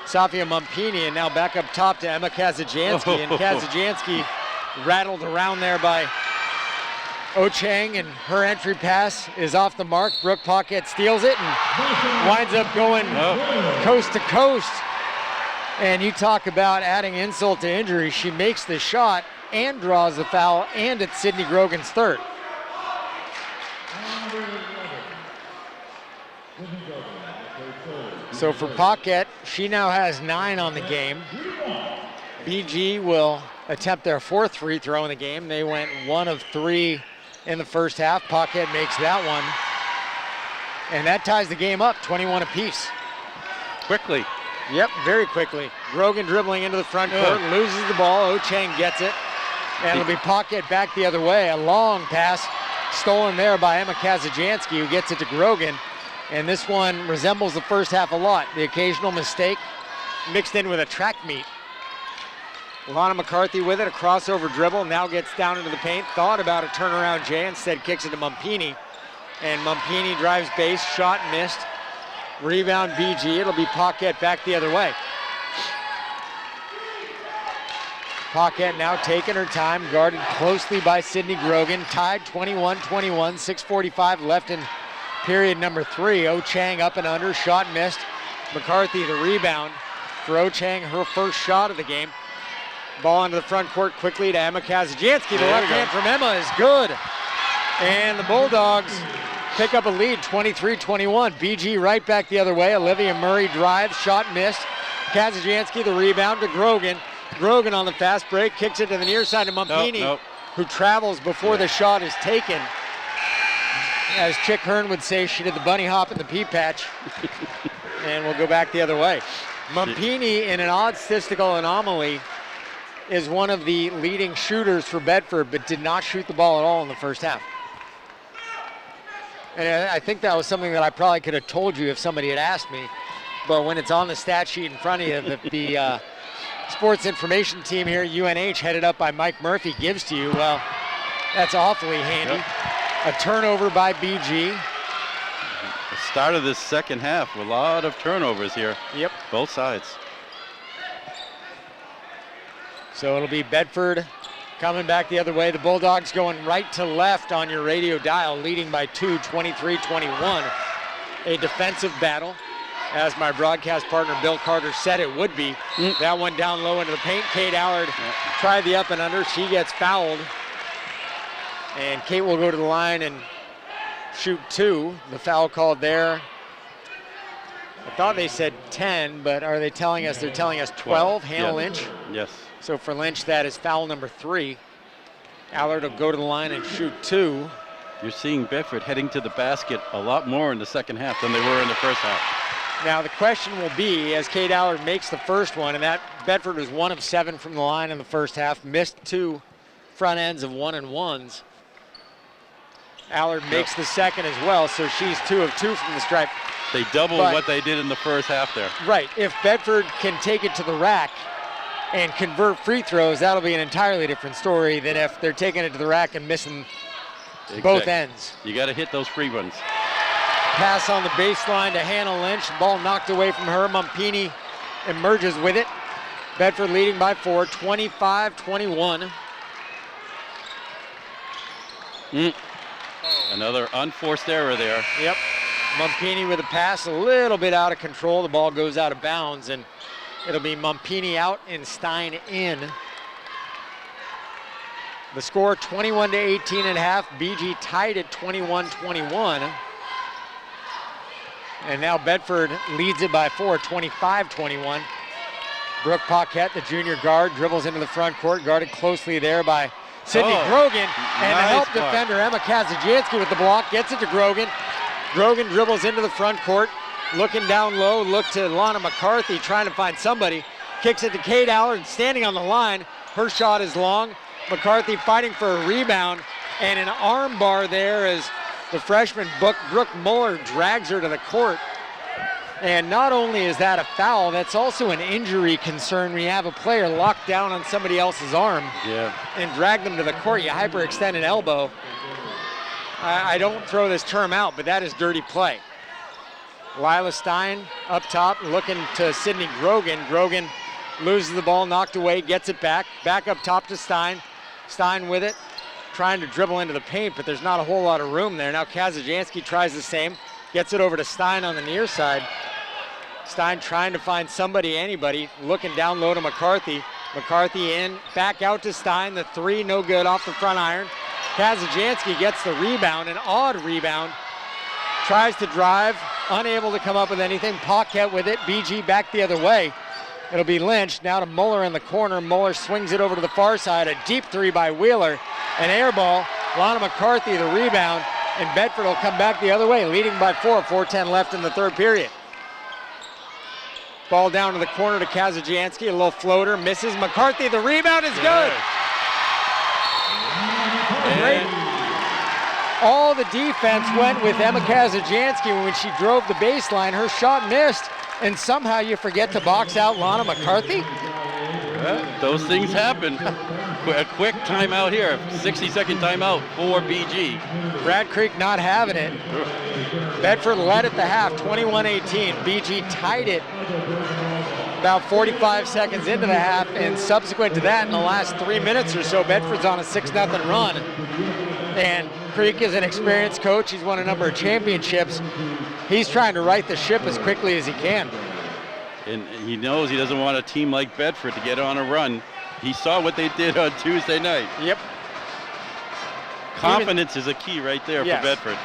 Speaker 1: Safia Mumpini, and now back up top to Emma Kazajansky. And Kazajansky rattled around there by Ochang, and her entry pass is off the mark. Brooke Paquette steals it and winds up going coast to coast. And you talk about adding insult to injury. She makes the shot and draws the foul, and it's Sydney Grogan's third. So for Paquette, she now has 9 on the game. BG will attempt their 4th free throw in the game. They went 1 of 3 in the first half. Paquette makes that one. And that ties the game up, 21 apiece.
Speaker 2: Quickly.
Speaker 1: Yep, very quickly. Grogan dribbling into the front court, loses the ball. O-Chang gets it. And it'll be Paquette back the other way. A long pass stolen there by Emma Kazajanski, who gets it to Grogan. And this one resembles the first half a lot. The occasional mistake mixed in with a track meet. Lana McCarthy with it, a crossover dribble, now gets down into the paint. Thought about a turnaround J, instead kicks it to Mumpini. And Mumpini drives base, shot missed. Rebound BG, it'll be Paquette back the other way. Paquette now taking her time, guarded closely by Sydney Grogan. Tied 21-21, 6:45 left in period number 3. O-Chang up and under, shot missed. McCarthy the rebound for O-Chang, her first shot of the game. Ball into the front court quickly to Emma Kazajanski. The left hand from Emma is good. And the Bulldogs pick up a lead, 23-21. BG right back the other way. Olivia Murray drives, shot missed. Kazajanski the rebound to Grogan. Grogan on the fast break, kicks it to the near side to Mumpini, who travels before the shot is taken. As Chick Hearn would say, she did the bunny hop in the pea patch. And we'll go back the other way. Mumpini, in an odd statistical anomaly, is one of the leading shooters for Bedford, but did not shoot the ball at all in the first half. And I think that was something that I probably could have told you if somebody had asked me. But when it's on the stat sheet in front of you, the sports information team here at UNH, headed up by Mike Murphy, gives to you, well, that's awfully handy.
Speaker 2: Yep.
Speaker 1: A turnover by BG.
Speaker 2: The start of this second half, a lot of turnovers here.
Speaker 1: Yep.
Speaker 2: Both sides.
Speaker 1: So it'll be Bedford coming back the other way. The Bulldogs going right to left on your radio dial, leading by 2, 23-21. A defensive battle, as my broadcast partner Bill Carter said it would be. That one down low into the paint. Kate Allard tried the up and under. She gets fouled. And Kate will go to the line and shoot 2. The foul called there. I thought they said 10, but are they telling us? They're telling us 12. Hannah Lynch.
Speaker 2: Yes.
Speaker 1: So for Lynch, that is foul number 3. Allard will go to the line and shoot 2.
Speaker 2: You're seeing Bedford heading to the basket a lot more in the second half than they were in the first half.
Speaker 1: Now the question will be, as Kate Allard makes the first one, and that Bedford was 1 of 7 from the line in the first half, missed 2 front ends of 1-and-1s. Allard makes the second as well, so she's 2 of 2 from the stripe.
Speaker 2: They doubled what they did in the first half there.
Speaker 1: Right, if Bedford can take it to the rack and convert free throws, that'll be an entirely different story than if they're taking it to the rack and missing both ends.
Speaker 2: You got to hit those free runs.
Speaker 1: Pass on the baseline to Hannah Lynch. Ball knocked away from her. Mumpini emerges with it. Bedford leading by 4, 25-21.
Speaker 2: Another unforced error there.
Speaker 1: Yep. Mumpini with a pass a little bit out of control. The ball goes out of bounds, and it'll be Mumpini out and Stein in. The score 21-18.5. BG tied at 21-21. And now Bedford leads it by 4, 25-21. Brooke Paquette, the junior guard, dribbles into the front court, guarded closely there by Sydney Grogan. And the help defender, Emma Kazajanski, with the block, gets it to Grogan. Grogan dribbles into the front court, looking down low, look to Lana McCarthy, trying to find somebody. Kicks it to Kate Allard, standing on the line. Her shot is long. McCarthy fighting for a rebound, and an arm bar there as the freshman Brooke Muller drags her to the court. And not only is that a foul, that's also an injury concern when you have a player locked down on somebody else's arm and drag them to the court. You hyperextend an elbow. I don't throw this term out, but that is dirty play. Lila Stein up top, looking to Sydney Grogan. Grogan loses the ball, knocked away, gets it back. Back up top to Stein. Stein with it, trying to dribble into the paint, but there's not a whole lot of room there. Now Kazajanski tries the same, gets it over to Stein on the near side. Stein trying to find somebody, anybody, looking down low to McCarthy. McCarthy in, back out to Stein. The 3, no good off the front iron. Kazajanski gets the rebound, an odd rebound. Tries to drive, unable to come up with anything. Paquette with it. BG back the other way. It'll be Lynch. Now to Muller in the corner. Muller swings it over to the far side. A deep three by Wheeler. An air ball. Lana McCarthy the rebound. And Bedford will come back the other way, leading by 4. 4:10 left in the third period. Ball down to the corner to Kazajanski. A little floater. Misses. McCarthy. The rebound is good. Great. All the defense went with Emma Kazajanski when she drove the baseline. Her shot missed. And somehow you forget to box out Lana McCarthy?
Speaker 2: Yeah, those things happen. A quick timeout here, 60-second timeout for BG.
Speaker 1: Brad Creek not having it. Bedford led at the half, 21-18. BG tied it about 45 seconds into the half, and subsequent to that, in the last 3 minutes or so, Bedford's on a 6-0 run. And Creek is an experienced coach. He's won a number of championships. He's trying to right the ship as quickly as he can.
Speaker 2: And he knows he doesn't want a team like Bedford to get on a run. He saw what they did on Tuesday night.
Speaker 1: Yep.
Speaker 2: Confidence is a key right there for Bedford.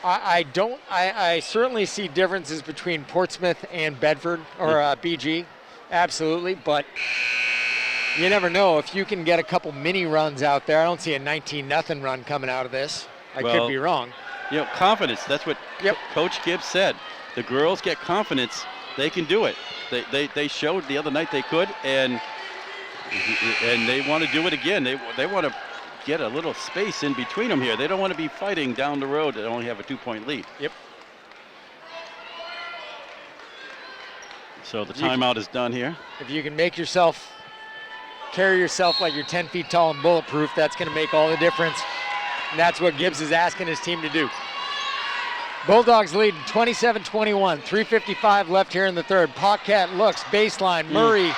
Speaker 1: I certainly see differences between Portsmouth and Bedford, or BG, absolutely, but you never know. If you can get a couple mini runs out there, I don't see a 19-0 run coming out of this. I could be wrong.
Speaker 2: You know, confidence, that's what Coach Gibbs said. The girls get confidence, they can do it. They showed the other night they could, and they want to do it again. They want to get a little space in between them here. They don't want to be fighting down the road and only have a 2-point lead.
Speaker 1: Yep.
Speaker 2: So the timeout is done here.
Speaker 1: If you can carry yourself like you're 10 feet tall and bulletproof, that's going to make all the difference. And that's what Gibbs is asking his team to do. Bulldogs lead 27-21, 3:55 left here in the third. Paquette looks, baseline, Murray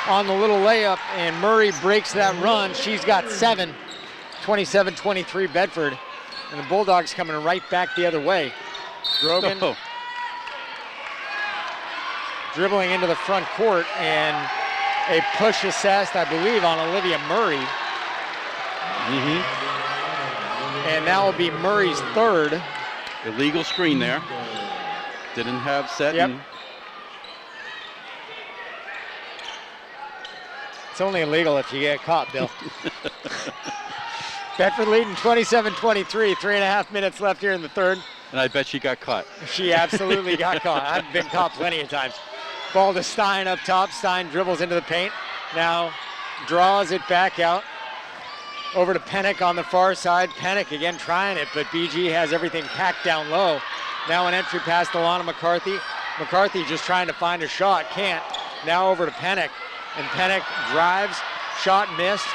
Speaker 1: on the little layup, and Murray breaks that run. She's got 7, 27-23 Bedford. And the Bulldogs coming right back the other way. Grogan dribbling into the front court, and a push assist, I believe, on Olivia Murray. And that will be Murray's third.
Speaker 2: Illegal screen there. Didn't have set.
Speaker 1: It's only illegal if you get caught, Bill. Bedford leading 27-23, 3.5 minutes left here in the third.
Speaker 2: And I bet she got caught.
Speaker 1: She absolutely got caught. I've been caught plenty of times. Ball to Stein up top. Stein dribbles into the paint. Now draws it back out. Over to Pennick on the far side. Pennick again trying it, but BG has everything packed down low. Now an entry pass to Lana McCarthy. McCarthy just trying to find a shot, can't. Now over to Pennick, and Pennick drives, shot missed,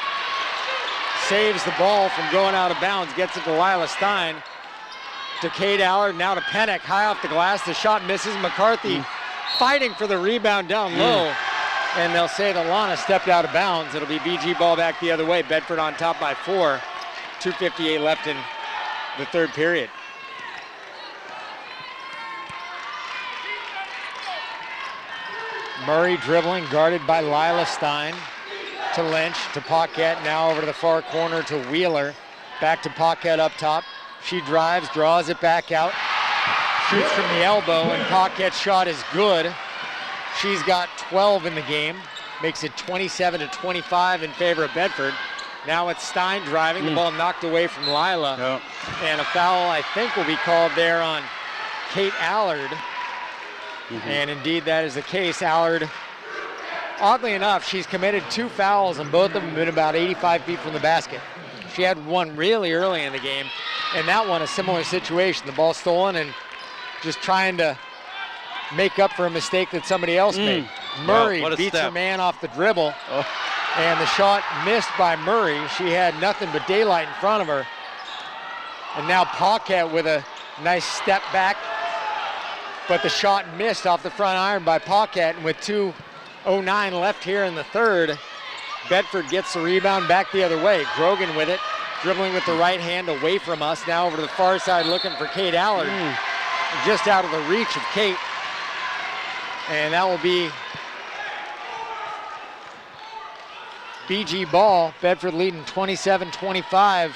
Speaker 1: saves the ball from going out of bounds, gets it to Lila Stein, to Kate Allard, now to Pennick, high off the glass, the shot misses. McCarthy fighting for the rebound down low. And they'll say that Lana stepped out of bounds. It'll be BG ball back the other way. Bedford on top by 4. 2:58 left in the third period. Murray dribbling, guarded by Lila Stein. To Lynch, to Paquette, now over to the far corner to Wheeler. Back to Paquette up top. She drives, draws it back out. Shoots from the elbow, and Paquette's shot is good. She's got 12 in the game, makes it 27-25 in favor of Bedford. Now it's Stein driving, the ball knocked away from Lila. And a foul, I think, will be called there on Kate Allard. And indeed, that is the case. Allard, oddly enough, she's committed 2 fouls, and both of them have been about 85 feet from the basket. She had one really early in the game, and that one a similar situation. The ball stolen and just trying to make up for a mistake that somebody else made. Murray beats her man off the dribble, and the shot missed by Murray. She had nothing but daylight in front of her. And now Paquette with a nice step back, but the shot missed off the front iron by Paquette, and with 2:09 left here in the third, Bedford gets the rebound back the other way. Grogan with it, dribbling with the right hand away from us, now over to the far side looking for Kate Allard. Just out of the reach of Kate. And that will be BG ball. Bedford leading 27-25.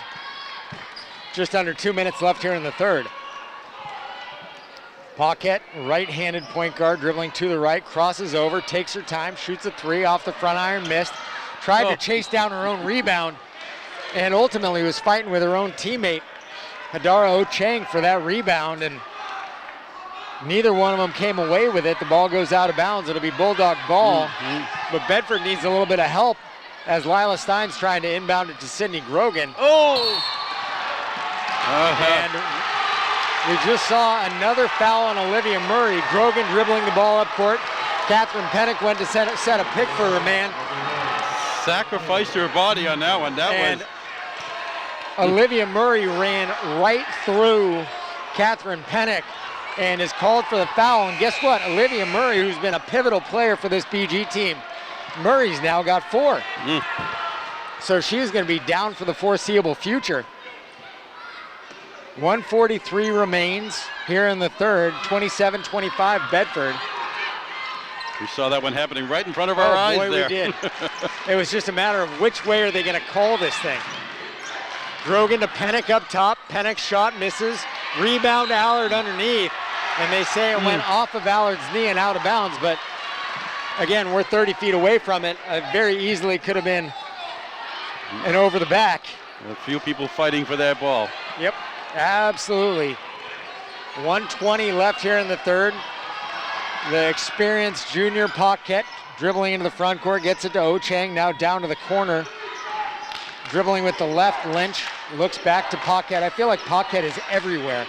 Speaker 1: Just under 2 minutes left here in the third. Paquette, right-handed point guard, dribbling to the right, crosses over, takes her time, shoots a three off the front iron, missed. Tried to chase down her own rebound, and ultimately was fighting with her own teammate, Hadara O-Chang, for that rebound, and neither one of them came away with it. The ball goes out of bounds. It'll be Bulldog ball, but Bedford needs a little bit of help as Lila Stein's trying to inbound it to Sydney Grogan. And we just saw another foul on Olivia Murray. Grogan dribbling the ball up court. Catherine Pennick went to set a pick for her man.
Speaker 2: Sacrificed her body on that one.
Speaker 1: Olivia Murray ran right through Catherine Pennick and is called for the foul. And guess what? Olivia Murray, who's been a pivotal player for this BG team, Murray's now got 4. So she's going to be down for the foreseeable future. 1:43 remains here in the third. 27-25 Bedford.
Speaker 2: We saw that one happening right in front of our eyes there.
Speaker 1: We did. It was just a matter of which way are they going to call this thing. Grogan to Pennick up top. Pennick's shot misses. Rebound to Allard underneath. And they say it went off of Allard's knee and out of bounds. But again, we're 30 feet away from it. Very easily could have been an over the back.
Speaker 2: A few people fighting for that ball.
Speaker 1: Yep, absolutely. 1:20 left here in the third. The experienced junior Paquette dribbling into the front court, gets it to O-Chang, now down to the corner. Dribbling with the left, Lynch looks back to Paquette. I feel like Paquette is everywhere.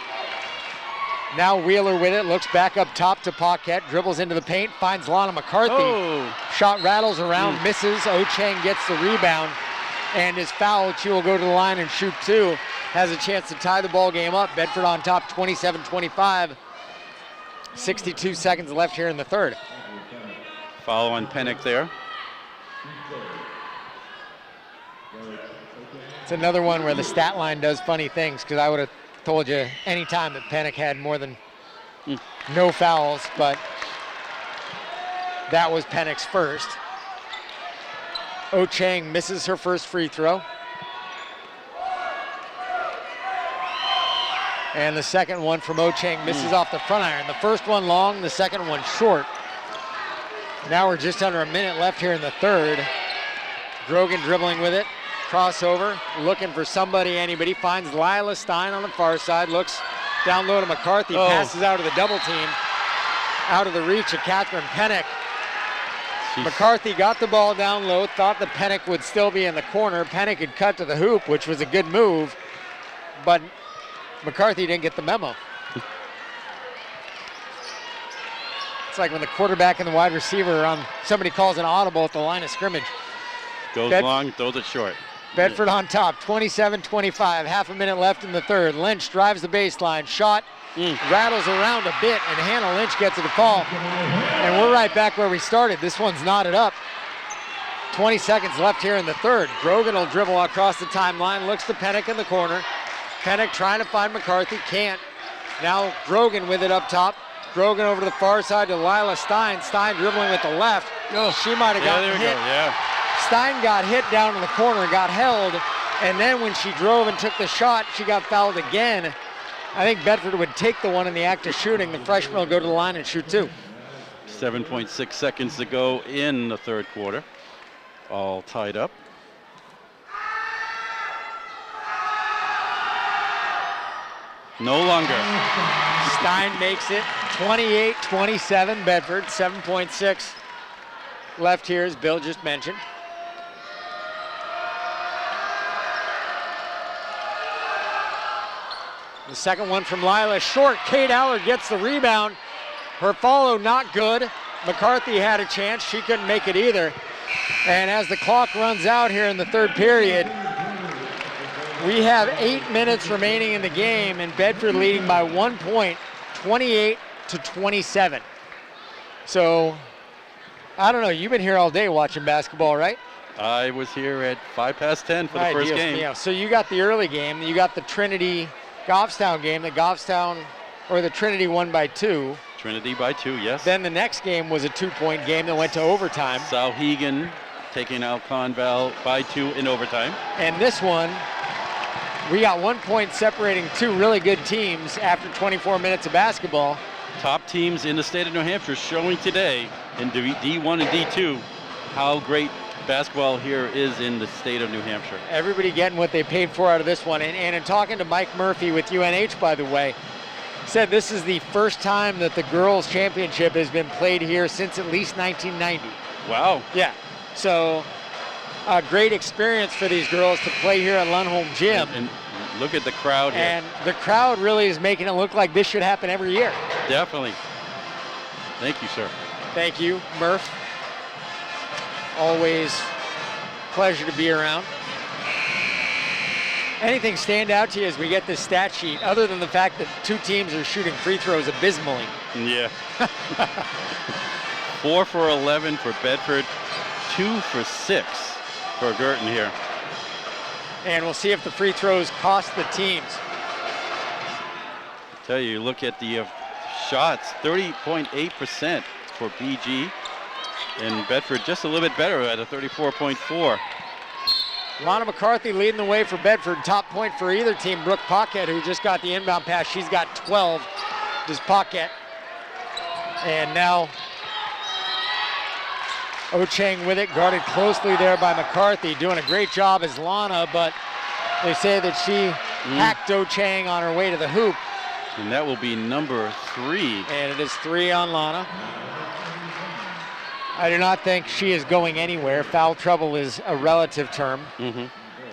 Speaker 1: Now Wheeler with it, looks back up top to Paquette, dribbles into the paint, finds Lana McCarthy. Shot rattles around, misses. O-Chang gets the rebound and is fouled. She will go to the line and shoot 2. Has a chance to tie the ball game up. Bedford on top, 27-25. 62 seconds left here in the third.
Speaker 2: Foul on Pennick there.
Speaker 1: It's another one where the stat line does funny things, because I would have told you any time that Pennick had more than no fouls, but that was Pennick's first. O-Chang misses her first free throw. And the second one from O-Chang misses off the front iron. The first one long, the second one short. Now we're just under a minute left here in the third. Grogan dribbling with it. Crossover, looking for somebody, anybody. Finds Lila Stein on the far side. Looks down low to McCarthy. Passes out of the double team. Out of the reach of Catherine Pennick. McCarthy got the ball down low. Thought that Pennick would still be in the corner. Pennick had cut to the hoop, which was a good move. But McCarthy didn't get the memo. It's like when the quarterback and the wide receiver are on, somebody calls an audible at the line of scrimmage.
Speaker 2: Goes long, throws it short.
Speaker 1: Bedford on top, 27-25, half a minute left in the third. Lynch drives the baseline, shot, rattles around a bit, and Hannah Lynch gets it to fall. And we're right back where we started. This one's knotted up. 20 seconds left here in the third. Grogan will dribble across the timeline, looks to Pennick in the corner. Pennick trying to find McCarthy, can't. Now Grogan with it up top. Grogan over to the far side to Lila Stein. Stein dribbling with the left. She might have gotten hit. Stein got hit down in the corner, got held, and then when she drove and took the shot, she got fouled again. I think Bedford would take the one in the act of shooting. The freshman will go to the line and shoot 2.
Speaker 2: 7.6 seconds to go in the third quarter. All tied up. No longer.
Speaker 1: Stein makes it 28-27 Bedford, 7.6 left here, as Bill just mentioned. The second one from Lila, short. Kate Allard gets the rebound. Her follow not good. McCarthy had a chance, she couldn't make it either. And as the clock runs out here in the third period, we have 8 minutes remaining in the game, and Bedford leading by 1 point, 28-27. So, I don't know, you've been here all day watching basketball, right?
Speaker 2: I was here at 10:05 for the first game.
Speaker 1: Yeah, so you got the early game, you got the Trinity Goffstown game, the Trinity won by 2.
Speaker 2: Trinity by 2, yes.
Speaker 1: Then the next game was a 2-point game that went to overtime.
Speaker 2: Sauhegan taking out Conval by 2 in overtime.
Speaker 1: And this one, we got 1 point separating two really good teams after 24 minutes of basketball.
Speaker 2: top teams in the state of New Hampshire showing today in D1 and D2 how great basketball here is in the state of New Hampshire.
Speaker 1: Everybody getting what they paid for out of this one. And in talking to Mike Murphy with UNH, by the way, said this is the first time that the girls' championship has been played here since at least 1990.
Speaker 2: Wow.
Speaker 1: Yeah. So a great experience for these girls to play here at Lundholm Gym.
Speaker 2: And look at the crowd here.
Speaker 1: And the crowd really is making it look like this should happen every year.
Speaker 2: Definitely. Thank you, sir.
Speaker 1: Thank you, Murph. Always pleasure to be around. Anything stand out to you as we get this stat sheet, other than the fact that two teams are shooting free throws abysmally?
Speaker 2: Yeah. 4 for 11 for Bedford, 2 for 6 for Guertin here.
Speaker 1: And we'll see if the free throws cost the teams.
Speaker 2: I tell you, look at the shots, 30.8% for BG, and Bedford just a little bit better at a 34.4.
Speaker 1: Lana McCarthy leading the way for Bedford. Top point for either team. Brooke Paquette, who just got the inbound pass. She's got 12. Does Paquette. And now Ocheng with it, guarded closely there by McCarthy. Doing a great job as Lana, but they say that she hacked Ocheng on her way to the hoop.
Speaker 2: And that will be number 3.
Speaker 1: And it is 3 on Lana. I do not think she is going anywhere. Foul trouble is a relative term.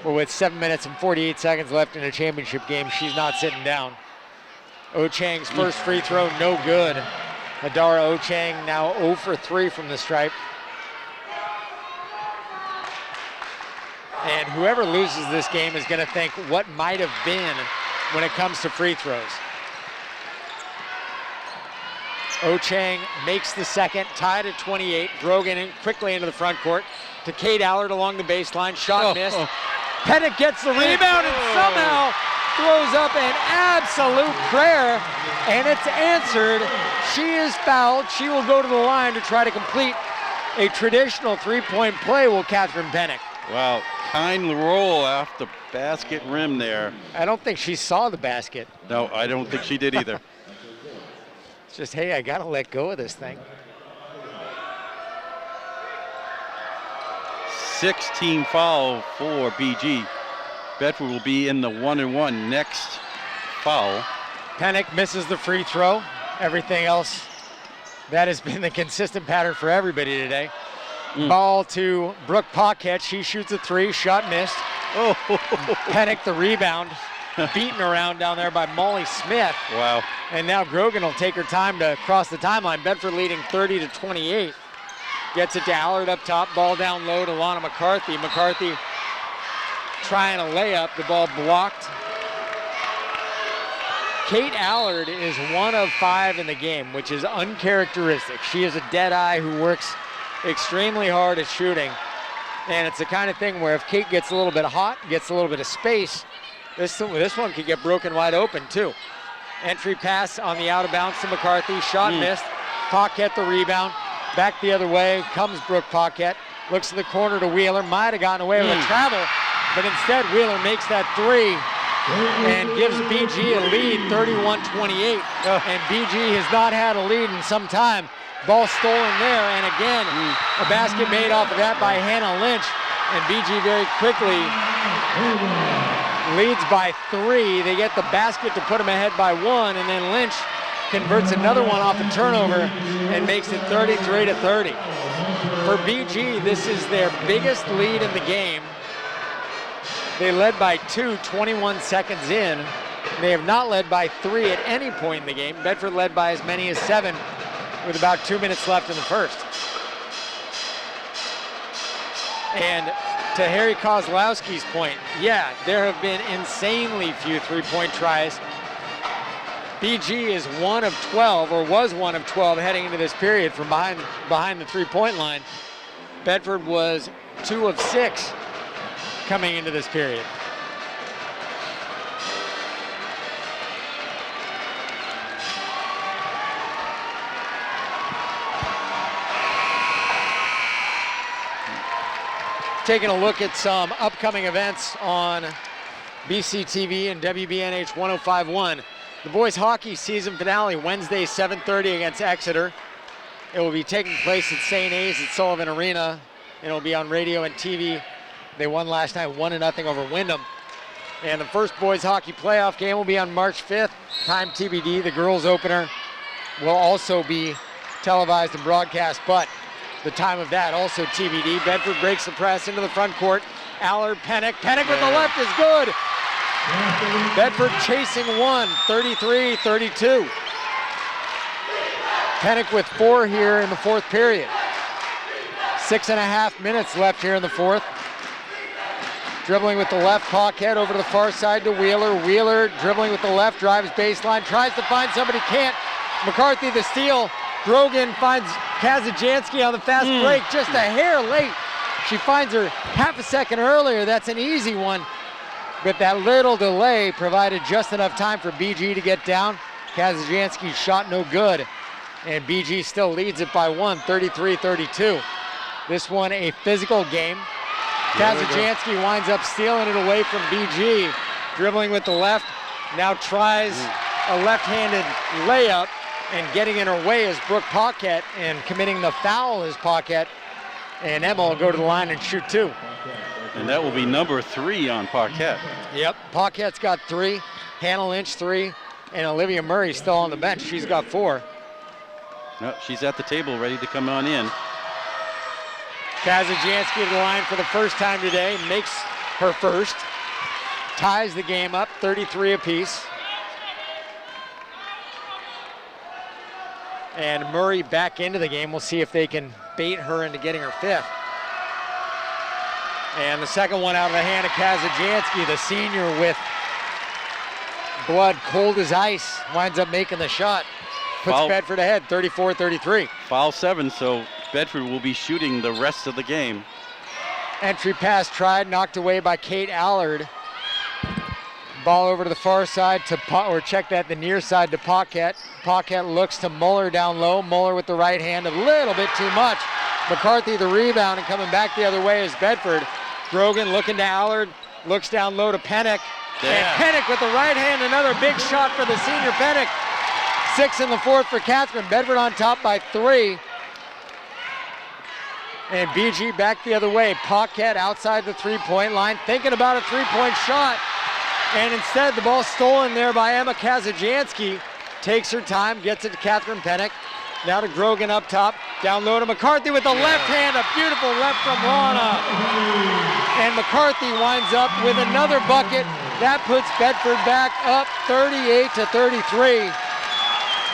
Speaker 1: But with 7 minutes and 48 seconds left in a championship game, she's not sitting down. Ocheng's first free throw, no good. Adara Ocheng now 0 for 3 from the stripe. And whoever loses this game is going to think what might have been when it comes to free throws. Ocheng makes the second, tied at 28. Brogan in quickly into the front court to Kate Allard along the baseline. Shot missed. Pennick gets the rebound and somehow throws up an absolute prayer, and it's answered. She is fouled. She will go to the line to try to complete a traditional three-point play, will Catherine Pennick.
Speaker 2: Wow, kind roll off the basket rim there.
Speaker 1: I don't think she saw the basket.
Speaker 2: No, I don't think she did either.
Speaker 1: It's just, hey, I got to let go of this thing.
Speaker 2: 16 foul for BG. Bedford will be in the 1-and-1 next foul.
Speaker 1: Pennick misses the free throw. Everything else, that has been the consistent pattern for everybody today. Ball to Brooke Paquette. She shoots a 3, shot missed. Pennick the rebound. Beaten around down there by Molly Smith.
Speaker 2: Wow.
Speaker 1: And now Grogan will take her time to cross the timeline. Bedford leading 30-28. Gets it to Allard up top. Ball down low to Lana McCarthy. McCarthy trying a layup. The ball blocked. Kate Allard is 1 of 5 in the game, which is uncharacteristic. She is a dead eye who works extremely hard at shooting. And it's the kind of thing where if Kate gets a little bit hot, gets a little bit of space, this one could get broken wide open too. Entry pass on the out of bounds to McCarthy. Shot missed. Paquette the rebound. Back the other way comes Brooke Paquette. Looks to the corner to Wheeler. Might have gotten away with a travel, but instead Wheeler makes that 3 and gives BG a lead, 31-28. And BG has not had a lead in some time. Ball stolen there, and again, a basket made off of that by Hannah Lynch. And BG very quickly leads by 3. They get the basket to put them ahead by 1, and then Lynch converts another one off a turnover and makes it 33-30. For BG, this is their biggest lead in the game. They led by 2, 21 seconds in. They have not led by 3 at any point in the game. Bedford led by as many as 7 with about 2 minutes left in the first. And to Harry Kozlowski's point, yeah, there have been insanely few three-point tries. BG is 1 of 12, or was 1 of 12 heading into this period from behind the three-point line. Bedford was 2 of 6 coming into this period. Taking a look at some upcoming events on BCTV and WBNH 105.1. The boys hockey season finale Wednesday, 7:30 against Exeter. It will be taking place at St. A's at Sullivan Arena. And it'll be on radio and TV. They won last night 1-0 over Wyndham. And the first boys hockey playoff game will be on March 5th. Time TBD. The girls opener will also be televised and broadcast, but the time of that also TBD. Bedford breaks the press into the front court. Allard, Pennick with the left is good. Bedford chasing one, 33-32. Pennick with 4 here in the fourth period. 6.5 minutes left here in the fourth. Dribbling with the left, Paquette over to the far side to Wheeler. Wheeler dribbling with the left, drives baseline, tries to find somebody, can't. McCarthy the steal. Grogan finds Kazajanski on the fast break, just a hair late. She finds her half a second earlier. That's an easy one. But that little delay provided just enough time for BG to get down. Kazajanski's shot no good. And BG still leads it by 1, 33-32. This one a physical game. Kazajanski winds up stealing it away from BG. Dribbling with the left. Now tries a left-handed layup, and getting in her way is Brooke Paquette, and committing the foul is Paquette. And Emma will go to the line and shoot 2.
Speaker 2: And that will be number 3 on Paquette.
Speaker 1: Yep, Paquette's got 3, Hannah Lynch 3, and Olivia Murray still on the bench. She's got 4.
Speaker 2: No, she's at the table ready to come on in.
Speaker 1: Kazajanski to the line for the first time today, makes her first. Ties the game up, 33 apiece. And Murray back into the game. We'll see if they can bait her into getting her 5th. And the second one out of the hand of Kazajanski, the senior with blood cold as ice, winds up making the shot. Puts Bedford ahead, 34-33.
Speaker 2: Foul 7, so Bedford will be shooting the rest of the game.
Speaker 1: Entry pass tried, knocked away by Kate Allard. Ball over to the far side to, the near side to Paquette. Paquette looks to Muller down low. Muller with the right hand, a little bit too much. McCarthy the rebound, and coming back the other way is Bedford. Grogan looking to Allard, looks down low to Pennick.
Speaker 2: Yeah.
Speaker 1: And Pennick with the right hand, another big shot for the senior Pennick. 6 in the fourth for Catherine. Bedford on top by 3. And BG back the other way. Paquette outside the three-point line, thinking about a three-point shot. And instead, the ball stolen there by Emma Kazajanski. Takes her time, gets it to Catherine Pennick. Now to Grogan up top. Down low to McCarthy with the left hand. A beautiful left from Rana. And McCarthy winds up with another bucket. That puts Bedford back up 38-33.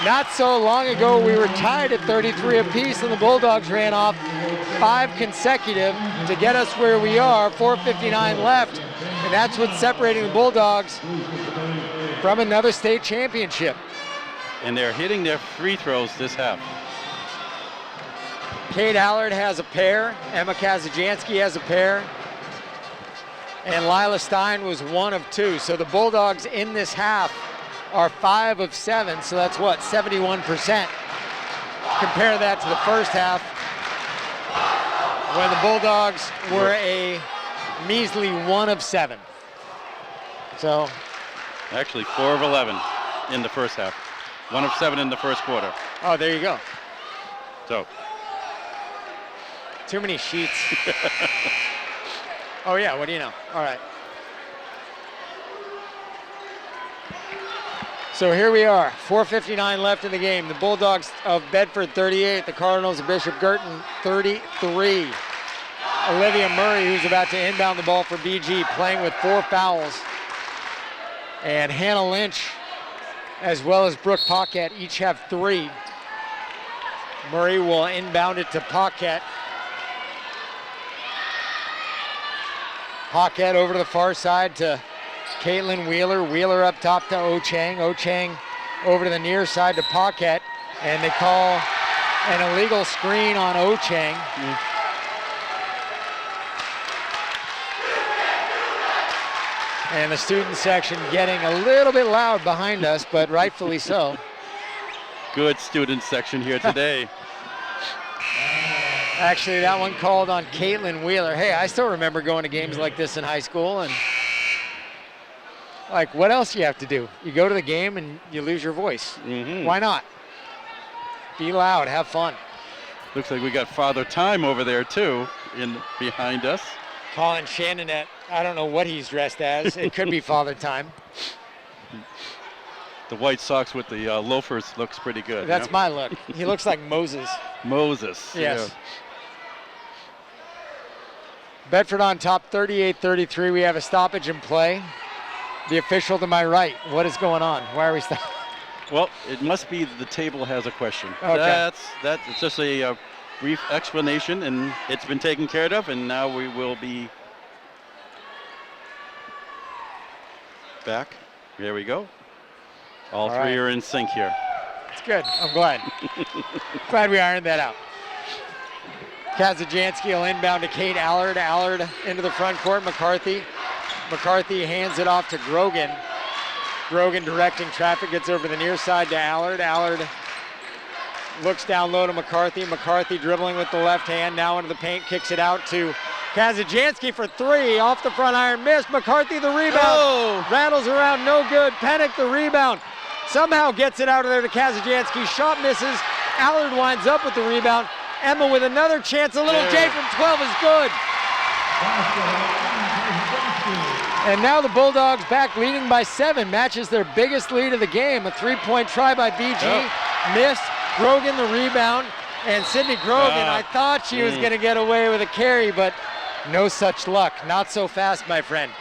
Speaker 1: Not so long ago, we were tied at 33 apiece, and the Bulldogs ran off 5 consecutive to get us where we are. 4:59 left, and that's what's separating the Bulldogs from another state championship.
Speaker 2: And they're hitting their free throws this half.
Speaker 1: Kate Allard has a pair. Emma Kazajanski has a pair. And Lila Stein was 1 of 2. So the Bulldogs in this half are 5 of 7, so that's what, 71%. Compare that to the first half, when the Bulldogs were a measly 1 of 7. So.
Speaker 2: Actually 4 of 11 in the first half. 1 of 7 in the first quarter.
Speaker 1: Oh, there you go.
Speaker 2: So.
Speaker 1: Too many sheets. Oh yeah, what do you know? All right. So here we are, 4:59 left in the game. The Bulldogs of Bedford 38, the Cardinals of Bishop Guertin 33. Olivia Murray, who's about to inbound the ball for BG, playing with 4 fouls. And Hannah Lynch, as well as Brooke Paquette, each have 3. Murray will inbound it to Paquette. Paquette over to the far side to Caitlin Wheeler. Wheeler up top to O-Chang. O-Chang over to the near side to Paquette. And they call an illegal screen on O-Chang. And the student section getting a little bit loud behind us, but rightfully so.
Speaker 2: Good student section here today.
Speaker 1: Actually, that one called on Caitlin Wheeler. Hey, I still remember going to games like this in high school, and Like, what else do you have to do? You go to the game and you lose your voice.
Speaker 2: Mm-hmm.
Speaker 1: Why not? Be loud, have fun.
Speaker 2: Looks like we got Father Time over there too, behind us.
Speaker 1: Colin Shannon I don't know what he's dressed as. It could be Father Time.
Speaker 2: The white socks with the loafers looks pretty good.
Speaker 1: That's my look. He looks like Moses.
Speaker 2: Moses.
Speaker 1: Yes.
Speaker 2: Yeah.
Speaker 1: Bedford on top, 38-33. We have a stoppage in play. The official to my right. What is going on? Why are we stopping?
Speaker 2: Well, it must be the table has a question.
Speaker 1: Okay.
Speaker 2: It's just a brief explanation, and it's been taken care of, and now we will be back. There we go. All three
Speaker 1: right.
Speaker 2: are in sync here.
Speaker 1: It's good. I'm glad. Glad we ironed that out. Kazajanski will inbound to Kate Allard. Allard into the front court. McCarthy hands it off to Grogan. Grogan directing traffic, gets over the near side to Allard. Allard looks down low to McCarthy. McCarthy dribbling with the left hand, now into the paint, kicks it out to Kazajanski for three. Off the front iron, missed. McCarthy the rebound.
Speaker 2: Oh.
Speaker 1: Rattles around, no good. Pennick the rebound. Somehow gets it out of there to Kazajanski. Shot misses. Allard winds up with the rebound. Emma with another chance. A little J from 12 is good. And now the Bulldogs back leading by 7. Matches their biggest lead of the game. A three-point try by BG. Missed. Grogan the rebound. And Sydney Grogan, I thought she was going to get away with a carry, but no such luck. Not so fast, my friend.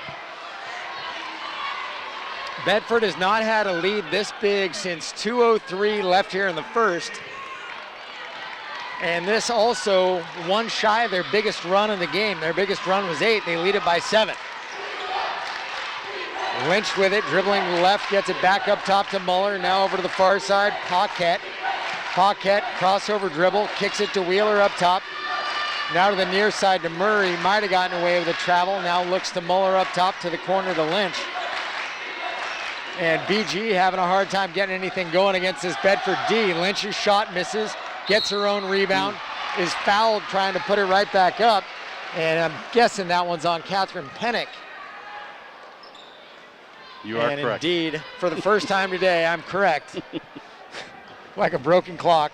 Speaker 1: Bedford has not had a lead this big since 2:03 left here in the first. And this also one shy of their biggest run in the game. Their biggest run was 8. They lead it by 7. Lynch with it, dribbling left, gets it back up top to Muller. Now over to the far side, Paquette. Paquette, crossover dribble, kicks it to Wheeler up top. Now to the near side to Murray. Might have gotten away with a travel. Now looks to Muller up top to the corner to Lynch. And BG having a hard time getting anything going against this Bedford D. Lynch's shot misses, gets her own rebound, is fouled trying to put it right back up. And I'm guessing that one's on Catherine Pennick.
Speaker 2: You are correct.
Speaker 1: And indeed, for the first time today, I'm correct. Like a broken clock.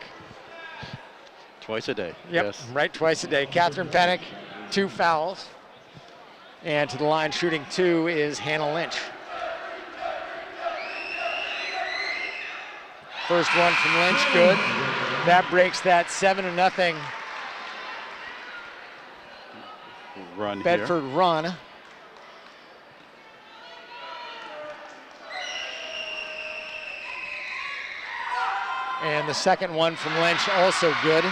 Speaker 2: Twice a day.
Speaker 1: Yep,
Speaker 2: Yes.
Speaker 1: right, twice a day. Catherine Pennick, 2 fouls. And to the line shooting 2 is Hannah Lynch. First one from Lynch, good. That breaks that 7-0
Speaker 2: Run
Speaker 1: Bedford run. And the second one from Lynch also good.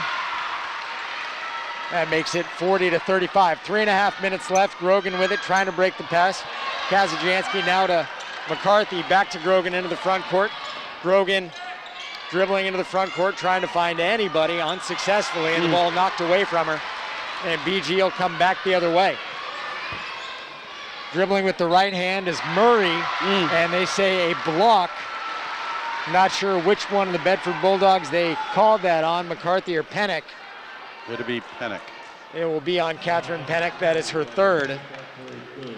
Speaker 1: That makes it 40-35. 3.5 minutes left. Grogan with it, trying to break the pass. Kazajanski now to McCarthy, back to Grogan into the front court. Grogan dribbling into the front court, trying to find anybody unsuccessfully, and the ball knocked away from her. And BG will come back the other way. Dribbling with the right hand is Murray, and they say a block. Not sure which one of the Bedford Bulldogs they called that on, McCarthy or Pennick.
Speaker 2: It'll be Pennick.
Speaker 1: It will be on Catherine Pennick. That is her third.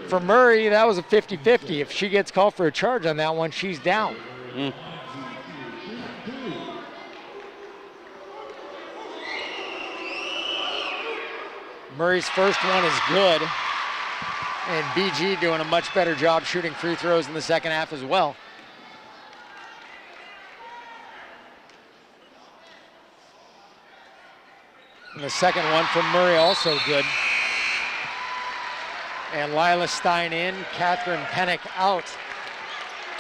Speaker 1: For Murray, that was a 50-50. If she gets called for a charge on that one, she's down. Murray's first one is good. And BG doing a much better job shooting free throws in the second half as well. And the second one from Murray also good. And Lila Stein in, Catherine Pennick out.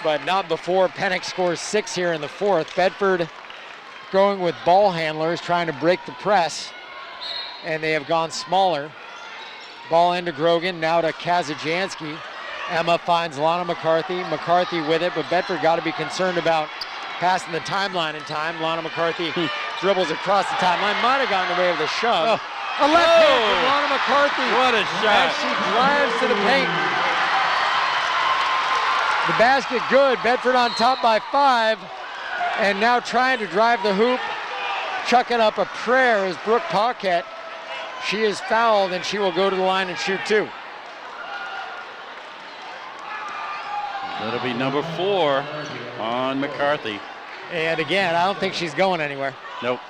Speaker 1: But not before Pennick scores 6 here in the fourth. Bedford going with ball handlers, trying to break the press. And they have gone smaller. Ball into Grogan, now to Kazajanski. Emma finds Lana McCarthy. McCarthy with it, but Bedford got to be concerned about passing the timeline in time. Lana McCarthy dribbles across the timeline. Might have gotten away with a shove. A left hand from Lana McCarthy.
Speaker 2: What a shot.
Speaker 1: As she drives to the paint. The basket good. Bedford on top by 5. And now trying to drive the hoop. Chucking up a prayer is Brooke Paquette. She is fouled and she will go to the line and shoot 2.
Speaker 2: That'll be number 4 on McCarthy.
Speaker 1: And again, I don't think she's going anywhere.
Speaker 2: Nope.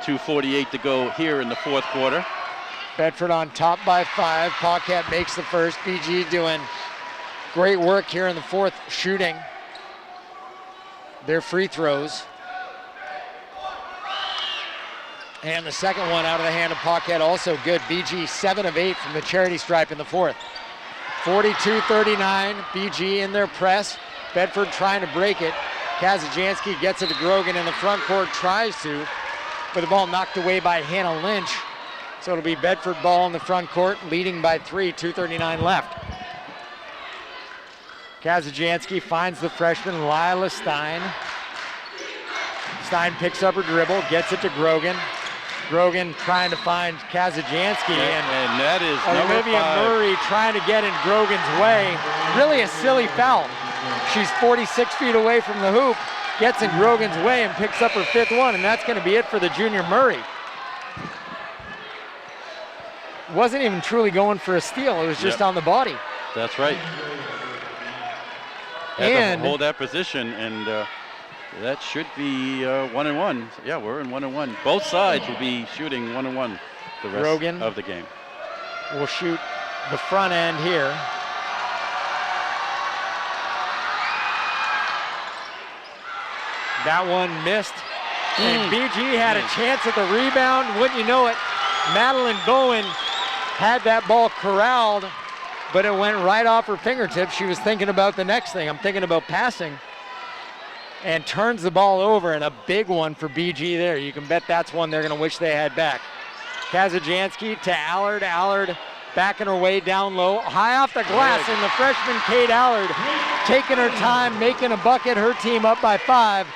Speaker 2: 2:48 to go here in the fourth quarter.
Speaker 1: Bedford on top by 5. Paquette makes the first. BG doing great work here in the fourth, shooting their free throws. And the second one out of the hand of Paquette, also good. BG 7 of 8 from the charity stripe in the fourth. 42-39, BG in their press. Bedford trying to break it. Kazajanski gets it to Grogan in the front court, tries to, but the ball knocked away by Hannah Lynch. So it'll be Bedford ball in the front court, leading by 3, 2:39 left. Kazajanski finds the freshman Lila Stein. Stein picks up her dribble, gets it to Grogan. Grogan trying to find Kazajanski,
Speaker 2: and that is number
Speaker 1: Olivia
Speaker 2: 5.
Speaker 1: Murray trying to get in Grogan's way. Really a silly foul. She's 46 feet away from the hoop, gets in Grogan's way and picks up her 5th one, and that's going to be it for the junior Murray. Wasn't even truly going for a steal, it was just on the body.
Speaker 2: That's right. Had to hold that position, and that should be 1-1. Yeah, we're in 1-1. Both sides will be shooting 1-1 the rest
Speaker 1: Grogan
Speaker 2: of the game.
Speaker 1: Will shoot the front end here. That one missed. And BG had a chance at the rebound. Wouldn't you know it, Madeline Bowen had that ball corralled, but it went right off her fingertips. She was thinking about the next thing. I'm thinking about passing. And turns the ball over, and a big one for BG there. You can bet that's one they're going to wish they had back. Kazajanski to Allard. Allard backing her way down low. High off the glass, and the freshman Kate Allard taking her time, making a bucket. Her team up by 5.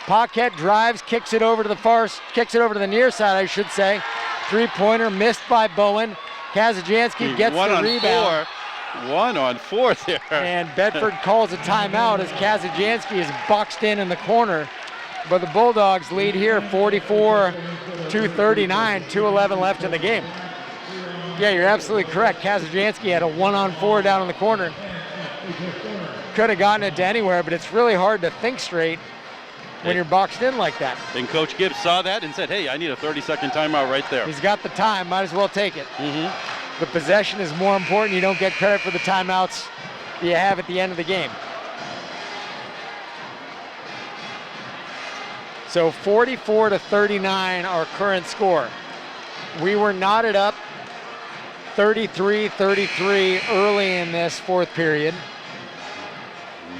Speaker 1: Paquette drives, kicks it over to the near side, I should say. 3-pointer missed by Bowen. Kazajanski gets the rebound.
Speaker 2: 1 on 4 there.
Speaker 1: And Bedford calls a timeout as Kazajanski is boxed in the corner. But the Bulldogs lead here 44-39, 2:11 left in the game. Yeah, you're absolutely correct. Kazajanski had a 1-on-4 down in the corner. Could have gotten it to anywhere, but it's really hard to think straight when you're boxed in like that.
Speaker 2: Then Coach Gibbs saw that and said, hey, I need a 30-second timeout right there.
Speaker 1: He's got the time, might as well take it. The possession is more important. You don't get credit for the timeouts you have at the end of the game. So 44-39, our current score. We were knotted up 33-33 early in this fourth period.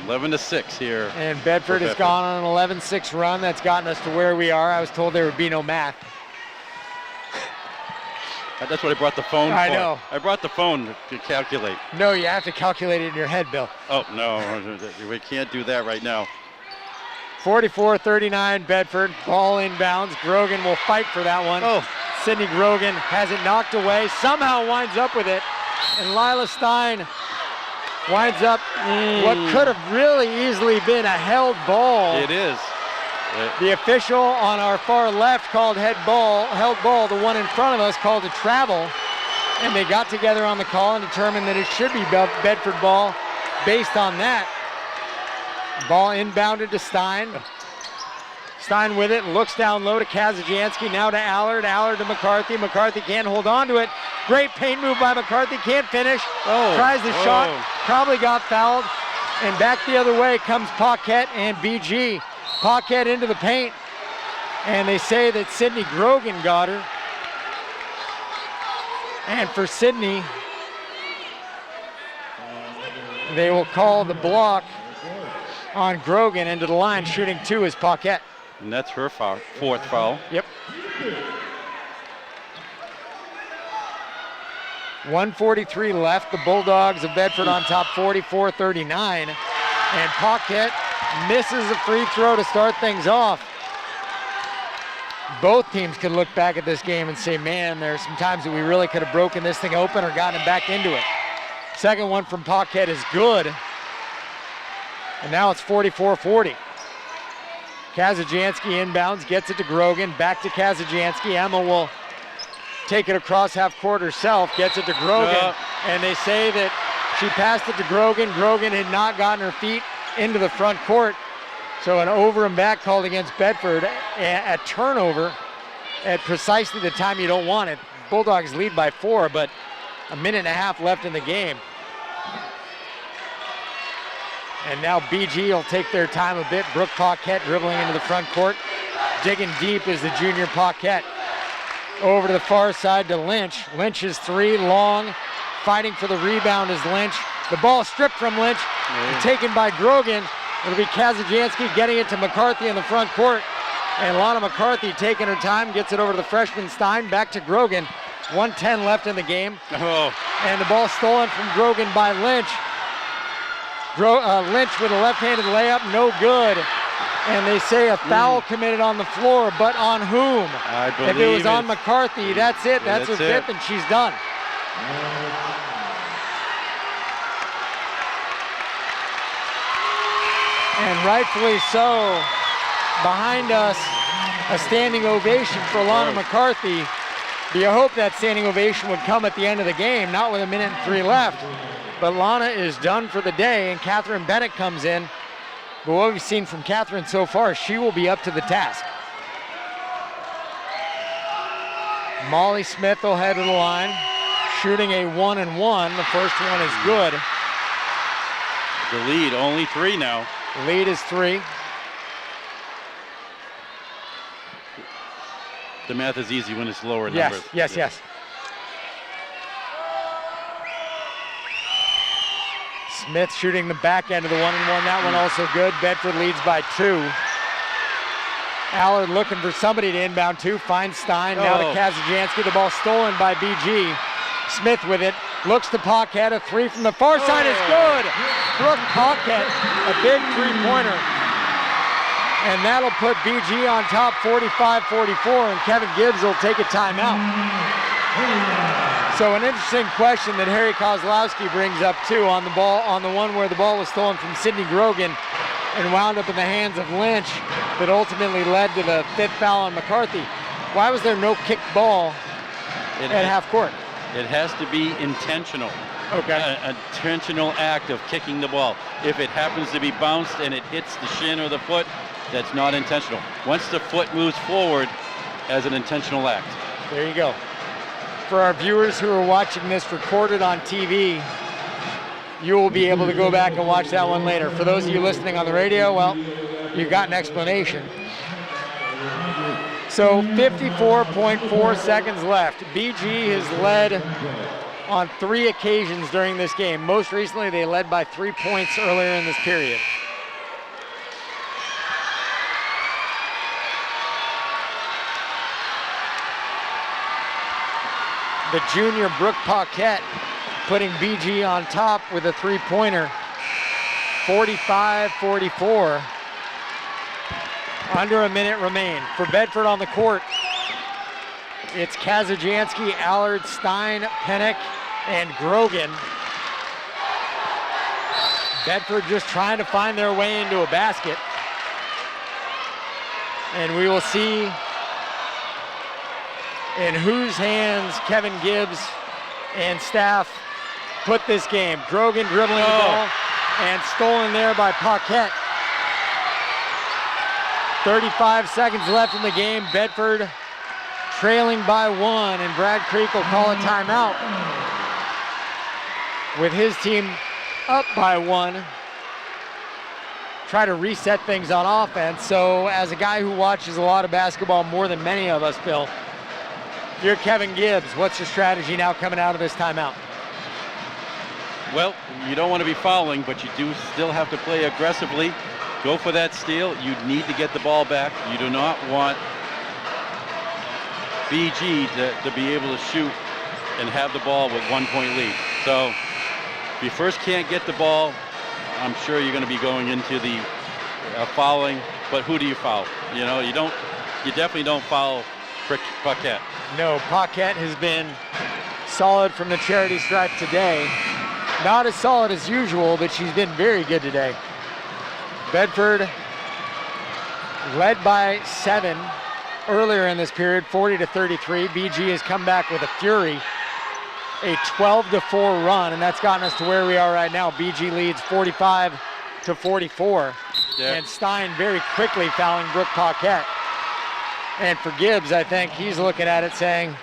Speaker 2: 11-6 here.
Speaker 1: And Bedford has gone on an 11-6 run. That's gotten us to where we are. I was told there would be no math.
Speaker 2: That's what I brought the phone for.
Speaker 1: I know.
Speaker 2: I brought the phone to calculate.
Speaker 1: No, you have to calculate it in your head, Bill.
Speaker 2: Oh, no, we can't do that right now.
Speaker 1: 44-39 Bedford, ball inbounds. Grogan will fight for that one.
Speaker 2: Oh.
Speaker 1: Sydney Grogan has it knocked away, somehow winds up with it. And Lila Stein winds up what could have really easily been a held ball.
Speaker 2: It is.
Speaker 1: The official on our far left called held ball. The one in front of us called a travel. And they got together on the call and determined that it should be Bedford ball based on that. Ball inbounded to Stein. Stein with it, looks down low to Kazajanski, now to Allard. Allard to McCarthy. McCarthy can't hold on to it. Great paint move by McCarthy, can't finish. Tries the shot, probably got fouled. And back the other way comes Paquette and BG. Paquette into the paint, and they say that Sydney Grogan got her. And for Sydney, they will call the block on Grogan into the line. Shooting 2 is Paquette.
Speaker 2: And that's her foul, 4th foul.
Speaker 1: Yep. 1:43 left. The Bulldogs of Bedford on top 44-39. And Paquette misses a free throw to start things off. Both teams could look back at this game and say, man, there's some times that we really could have broken this thing open or gotten it back into it. Second one from Paquette is good. And now it's 44-40. Kazajanski inbounds, gets it to Grogan, back to Kazajanski. Emma will take it across half court herself, gets it to Grogan. And they say that She passed it to Grogan. Grogan had not gotten her feet into the front court. So an over and back called against Bedford, a turnover at precisely the time you don't want it. Bulldogs lead by 4, but a minute and a half left in the game. And now BG will take their time a bit. Brooke Paquette dribbling into the front court. Digging deep is the junior Paquette. Over to the far side to Lynch. Lynch is 3, long. Fighting for the rebound is Lynch. The ball stripped from Lynch, taken by Grogan. It'll be Kazajanski getting it to McCarthy in the front court. And Lana McCarthy taking her time, gets it over to the freshman Stein, back to Grogan. 1:10 left in the game. And the ball stolen from Grogan by Lynch. Lynch with a left-handed layup, no good. And they say a foul committed on the floor, but on whom?
Speaker 2: I believe
Speaker 1: if it was on McCarthy, that's it. That's her fifth, and she's done. And rightfully so. Behind us, a standing ovation for Lana McCarthy. You hope that standing ovation would come at the end of the game, not with 1:03 left. But Lana is done for the day, and Catherine Bennett comes in. But what we've seen from Catherine so far, she will be up to the task. Molly Smith will head to the line, shooting a 1-and-1. The first one is good.
Speaker 2: The lead, only 3 now.
Speaker 1: Lead is 3.
Speaker 2: The math is easy when it's lower numbers.
Speaker 1: Yes. Smith shooting the back end of the 1-and-1. That one also good. Bedford leads by 2. Allard looking for somebody to inbound to. Finds Stein. Now to Kazajanski. The ball stolen by BG. Smith with it. Looks to Paquette. A 3 from the far side is good. Brooke Paquette, a big 3-pointer. And that'll put BG on top 45-44, and Kevin Gibbs will take a timeout. So an interesting question that Harry Kozlowski brings up too on the ball, on the one where the ball was stolen from Sydney Grogan and wound up in the hands of Lynch that ultimately led to the 5th foul on McCarthy. Why was there no kicked ball at half court?
Speaker 2: It has to be intentional.
Speaker 1: Okay.
Speaker 2: An intentional act of kicking the ball. If it happens to be bounced and it hits the shin or the foot, that's not intentional. Once the foot moves forward as an intentional act.
Speaker 1: There you go. For our viewers who are watching this recorded on TV, you will be able to go back and watch that one later. For those of you listening on the radio, well, you've got an explanation. So 54.4 seconds left. BG has led on 3 occasions during this game. Most recently, they led by 3 points earlier in this period. The junior Brooke Paquette putting BG on top with a 3-pointer. 45-44. Under a minute remain. For Bedford on the court, it's Kazajanski, Allard, Stein, Pennick, and Grogan. Bedford just trying to find their way into a basket. And we will see in whose hands Kevin Gibbs and staff put this game. Grogan dribbling the ball and stolen there by Paquette. 35 seconds left in the game. Bedford trailing by 1, and Brad Creek will call a timeout with his team up by 1. Try to reset things on offense. So as a guy who watches a lot of basketball more than many of us, Bill, you're Kevin Gibbs. What's your strategy now coming out of this timeout?
Speaker 2: Well, you don't want to be fouling, but you do still have to play aggressively. Go for that steal. You need to get the ball back. You do not want BG to be able to shoot and have the ball with 1-point lead. So if you first can't get the ball, I'm sure you're going to be going into the fouling. But who do you foul? You know, you definitely don't foul Paquette.
Speaker 1: No, Paquette has been solid from the charity stripe today. Not as solid as usual, but she's been very good today. Bedford led by 7 earlier in this period, 40-33. BG has come back with a fury. a 12-4 run, and that's gotten us to where we are right now. BG leads 45-44.
Speaker 2: Yeah.
Speaker 1: And Stein very quickly fouling Brooke Paquette. And for Gibbs, I think he's looking at it saying,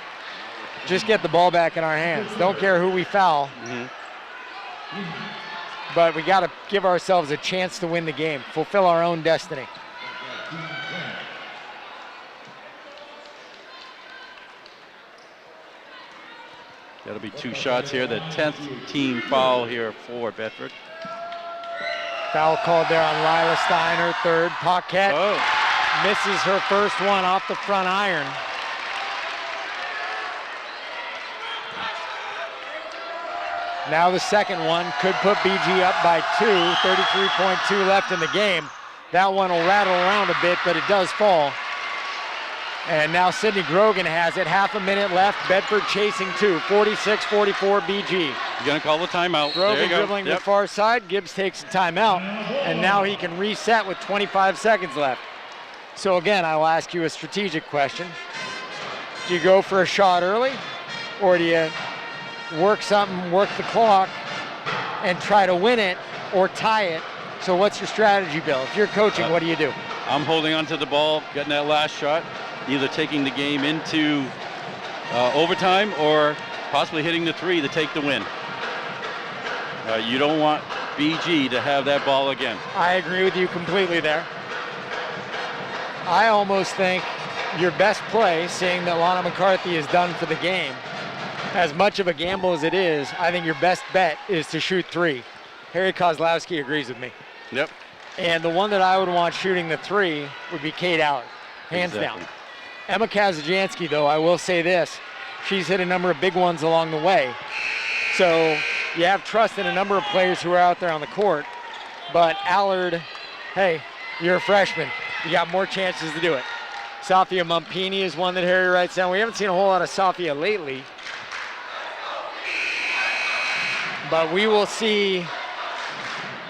Speaker 1: just get the ball back in our hands. Don't care who we foul. But we got to give ourselves a chance to win the game, fulfill our own destiny.
Speaker 2: That'll be 2 shots here. The 10th team foul here for Bedford.
Speaker 1: Foul called there on Lila Stein, her third. Paquette misses her first one off the front iron. Now the second one could put BG up by 2, 33.2 left in the game. That one will rattle around a bit, but it does fall. And now Sydney Grogan has it, half a minute left. Bedford chasing 2, 46-44 BG.
Speaker 2: You're gonna call the timeout.
Speaker 1: Grogan dribbling to the far side. Gibbs takes a timeout, and now he can reset with 25 seconds left. So again, I will ask you a strategic question. Do you go for a shot early, or do you work something, work the clock, and try to win it or tie it? So what's your strategy, Bill? If you're coaching, what do you do?
Speaker 2: I'm holding onto the ball, getting that last shot, either taking the game into overtime or possibly hitting the 3 to take the win. You don't want BG to have that ball again.
Speaker 1: I agree with you completely there. I almost think your best play, seeing that Lana McCarthy is done for the game, as much of a gamble as it is, I think your best bet is to shoot 3. Harry Kozlowski agrees with me.
Speaker 2: Yep.
Speaker 1: And the one that I would want shooting the 3 would be Kate Allard, hands down. Emma Kazajansky, though, I will say this, she's hit a number of big ones along the way. So you have trust in a number of players who are out there on the court, but Allard, hey, you're a freshman. You got more chances to do it. Safia Mumpini is one that Harry writes down. We haven't seen a whole lot of Safia lately, but we will see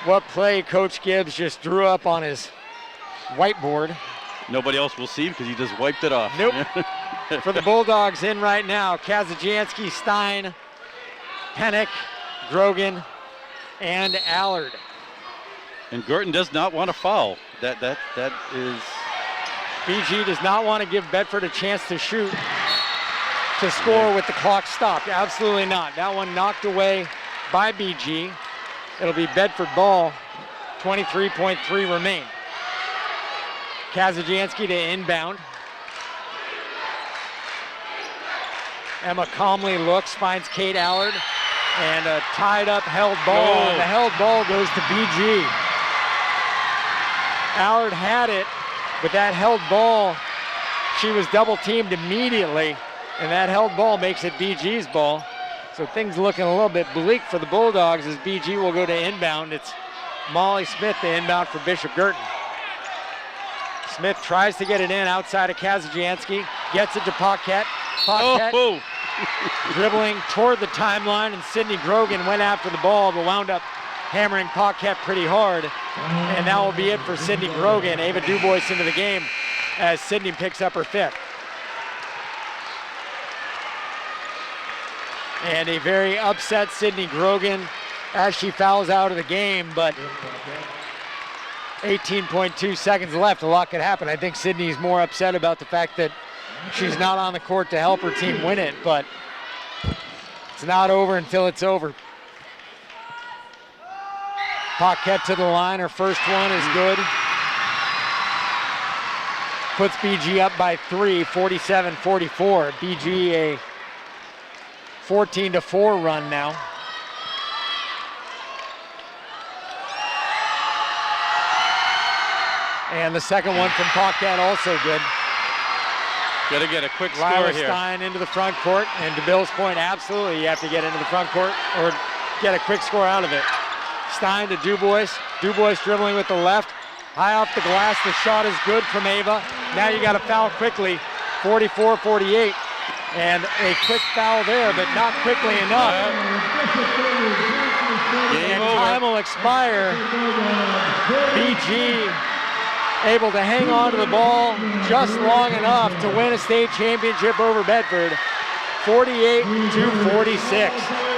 Speaker 1: what play Coach Gibbs just drew up on his whiteboard.
Speaker 2: Nobody else will see because he just wiped it off.
Speaker 1: Nope. For the Bulldogs in right now, Kazajansky, Stein, Pennick, Grogan, and Allard.
Speaker 2: And Guertin does not want to foul. That is.
Speaker 1: BG does not want to give Bedford a chance to shoot, to score with the clock stopped. Absolutely not. That one knocked away by BG. It'll be Bedford ball, 23.3 remain. Kazajansky to inbound. Emma calmly looks, finds Kate Allard, and a tied up held ball. And the held ball goes to BG. Allard had it, but that held ball, she was double teamed immediately, and that held ball makes it BG's ball. So things looking a little bit bleak for the Bulldogs as BG will go to inbound. It's Molly Smith to inbound for Bishop Guertin. Smith tries to get it in outside of Kazajansky, gets it to Paquette. Paquette dribbling toward the timeline, and Sydney Grogan went after the ball but wound up hammering Paquette pretty hard. And that will be it for Sydney Grogan. Ava Dubois into the game as Sydney picks up her 5th. And a very upset Sydney Grogan as she fouls out of the game, but 18.2 seconds left. A lot could happen. I think Sydney's more upset about the fact that she's not on the court to help her team win it, but it's not over until it's over. Paquette to the line. Her first one is good. Puts BG up by 3, 47-44. BG a 14-4 run now. And the second one from Paquette also good.
Speaker 2: Got to get a quick score
Speaker 1: Lila
Speaker 2: here.
Speaker 1: Stein into the front court, and to Bill's point, absolutely you have to get into the front court or get a quick score out of it. Stein to Dubois. Dubois dribbling with the left. High off the glass, the shot is good from Ava. Now you got to foul quickly, 44-48. And a quick foul there, but not quickly enough.
Speaker 2: Game
Speaker 1: and
Speaker 2: over.
Speaker 1: time will expire. BG able to hang on to the ball just long enough to win a state championship over Bedford. 48-46.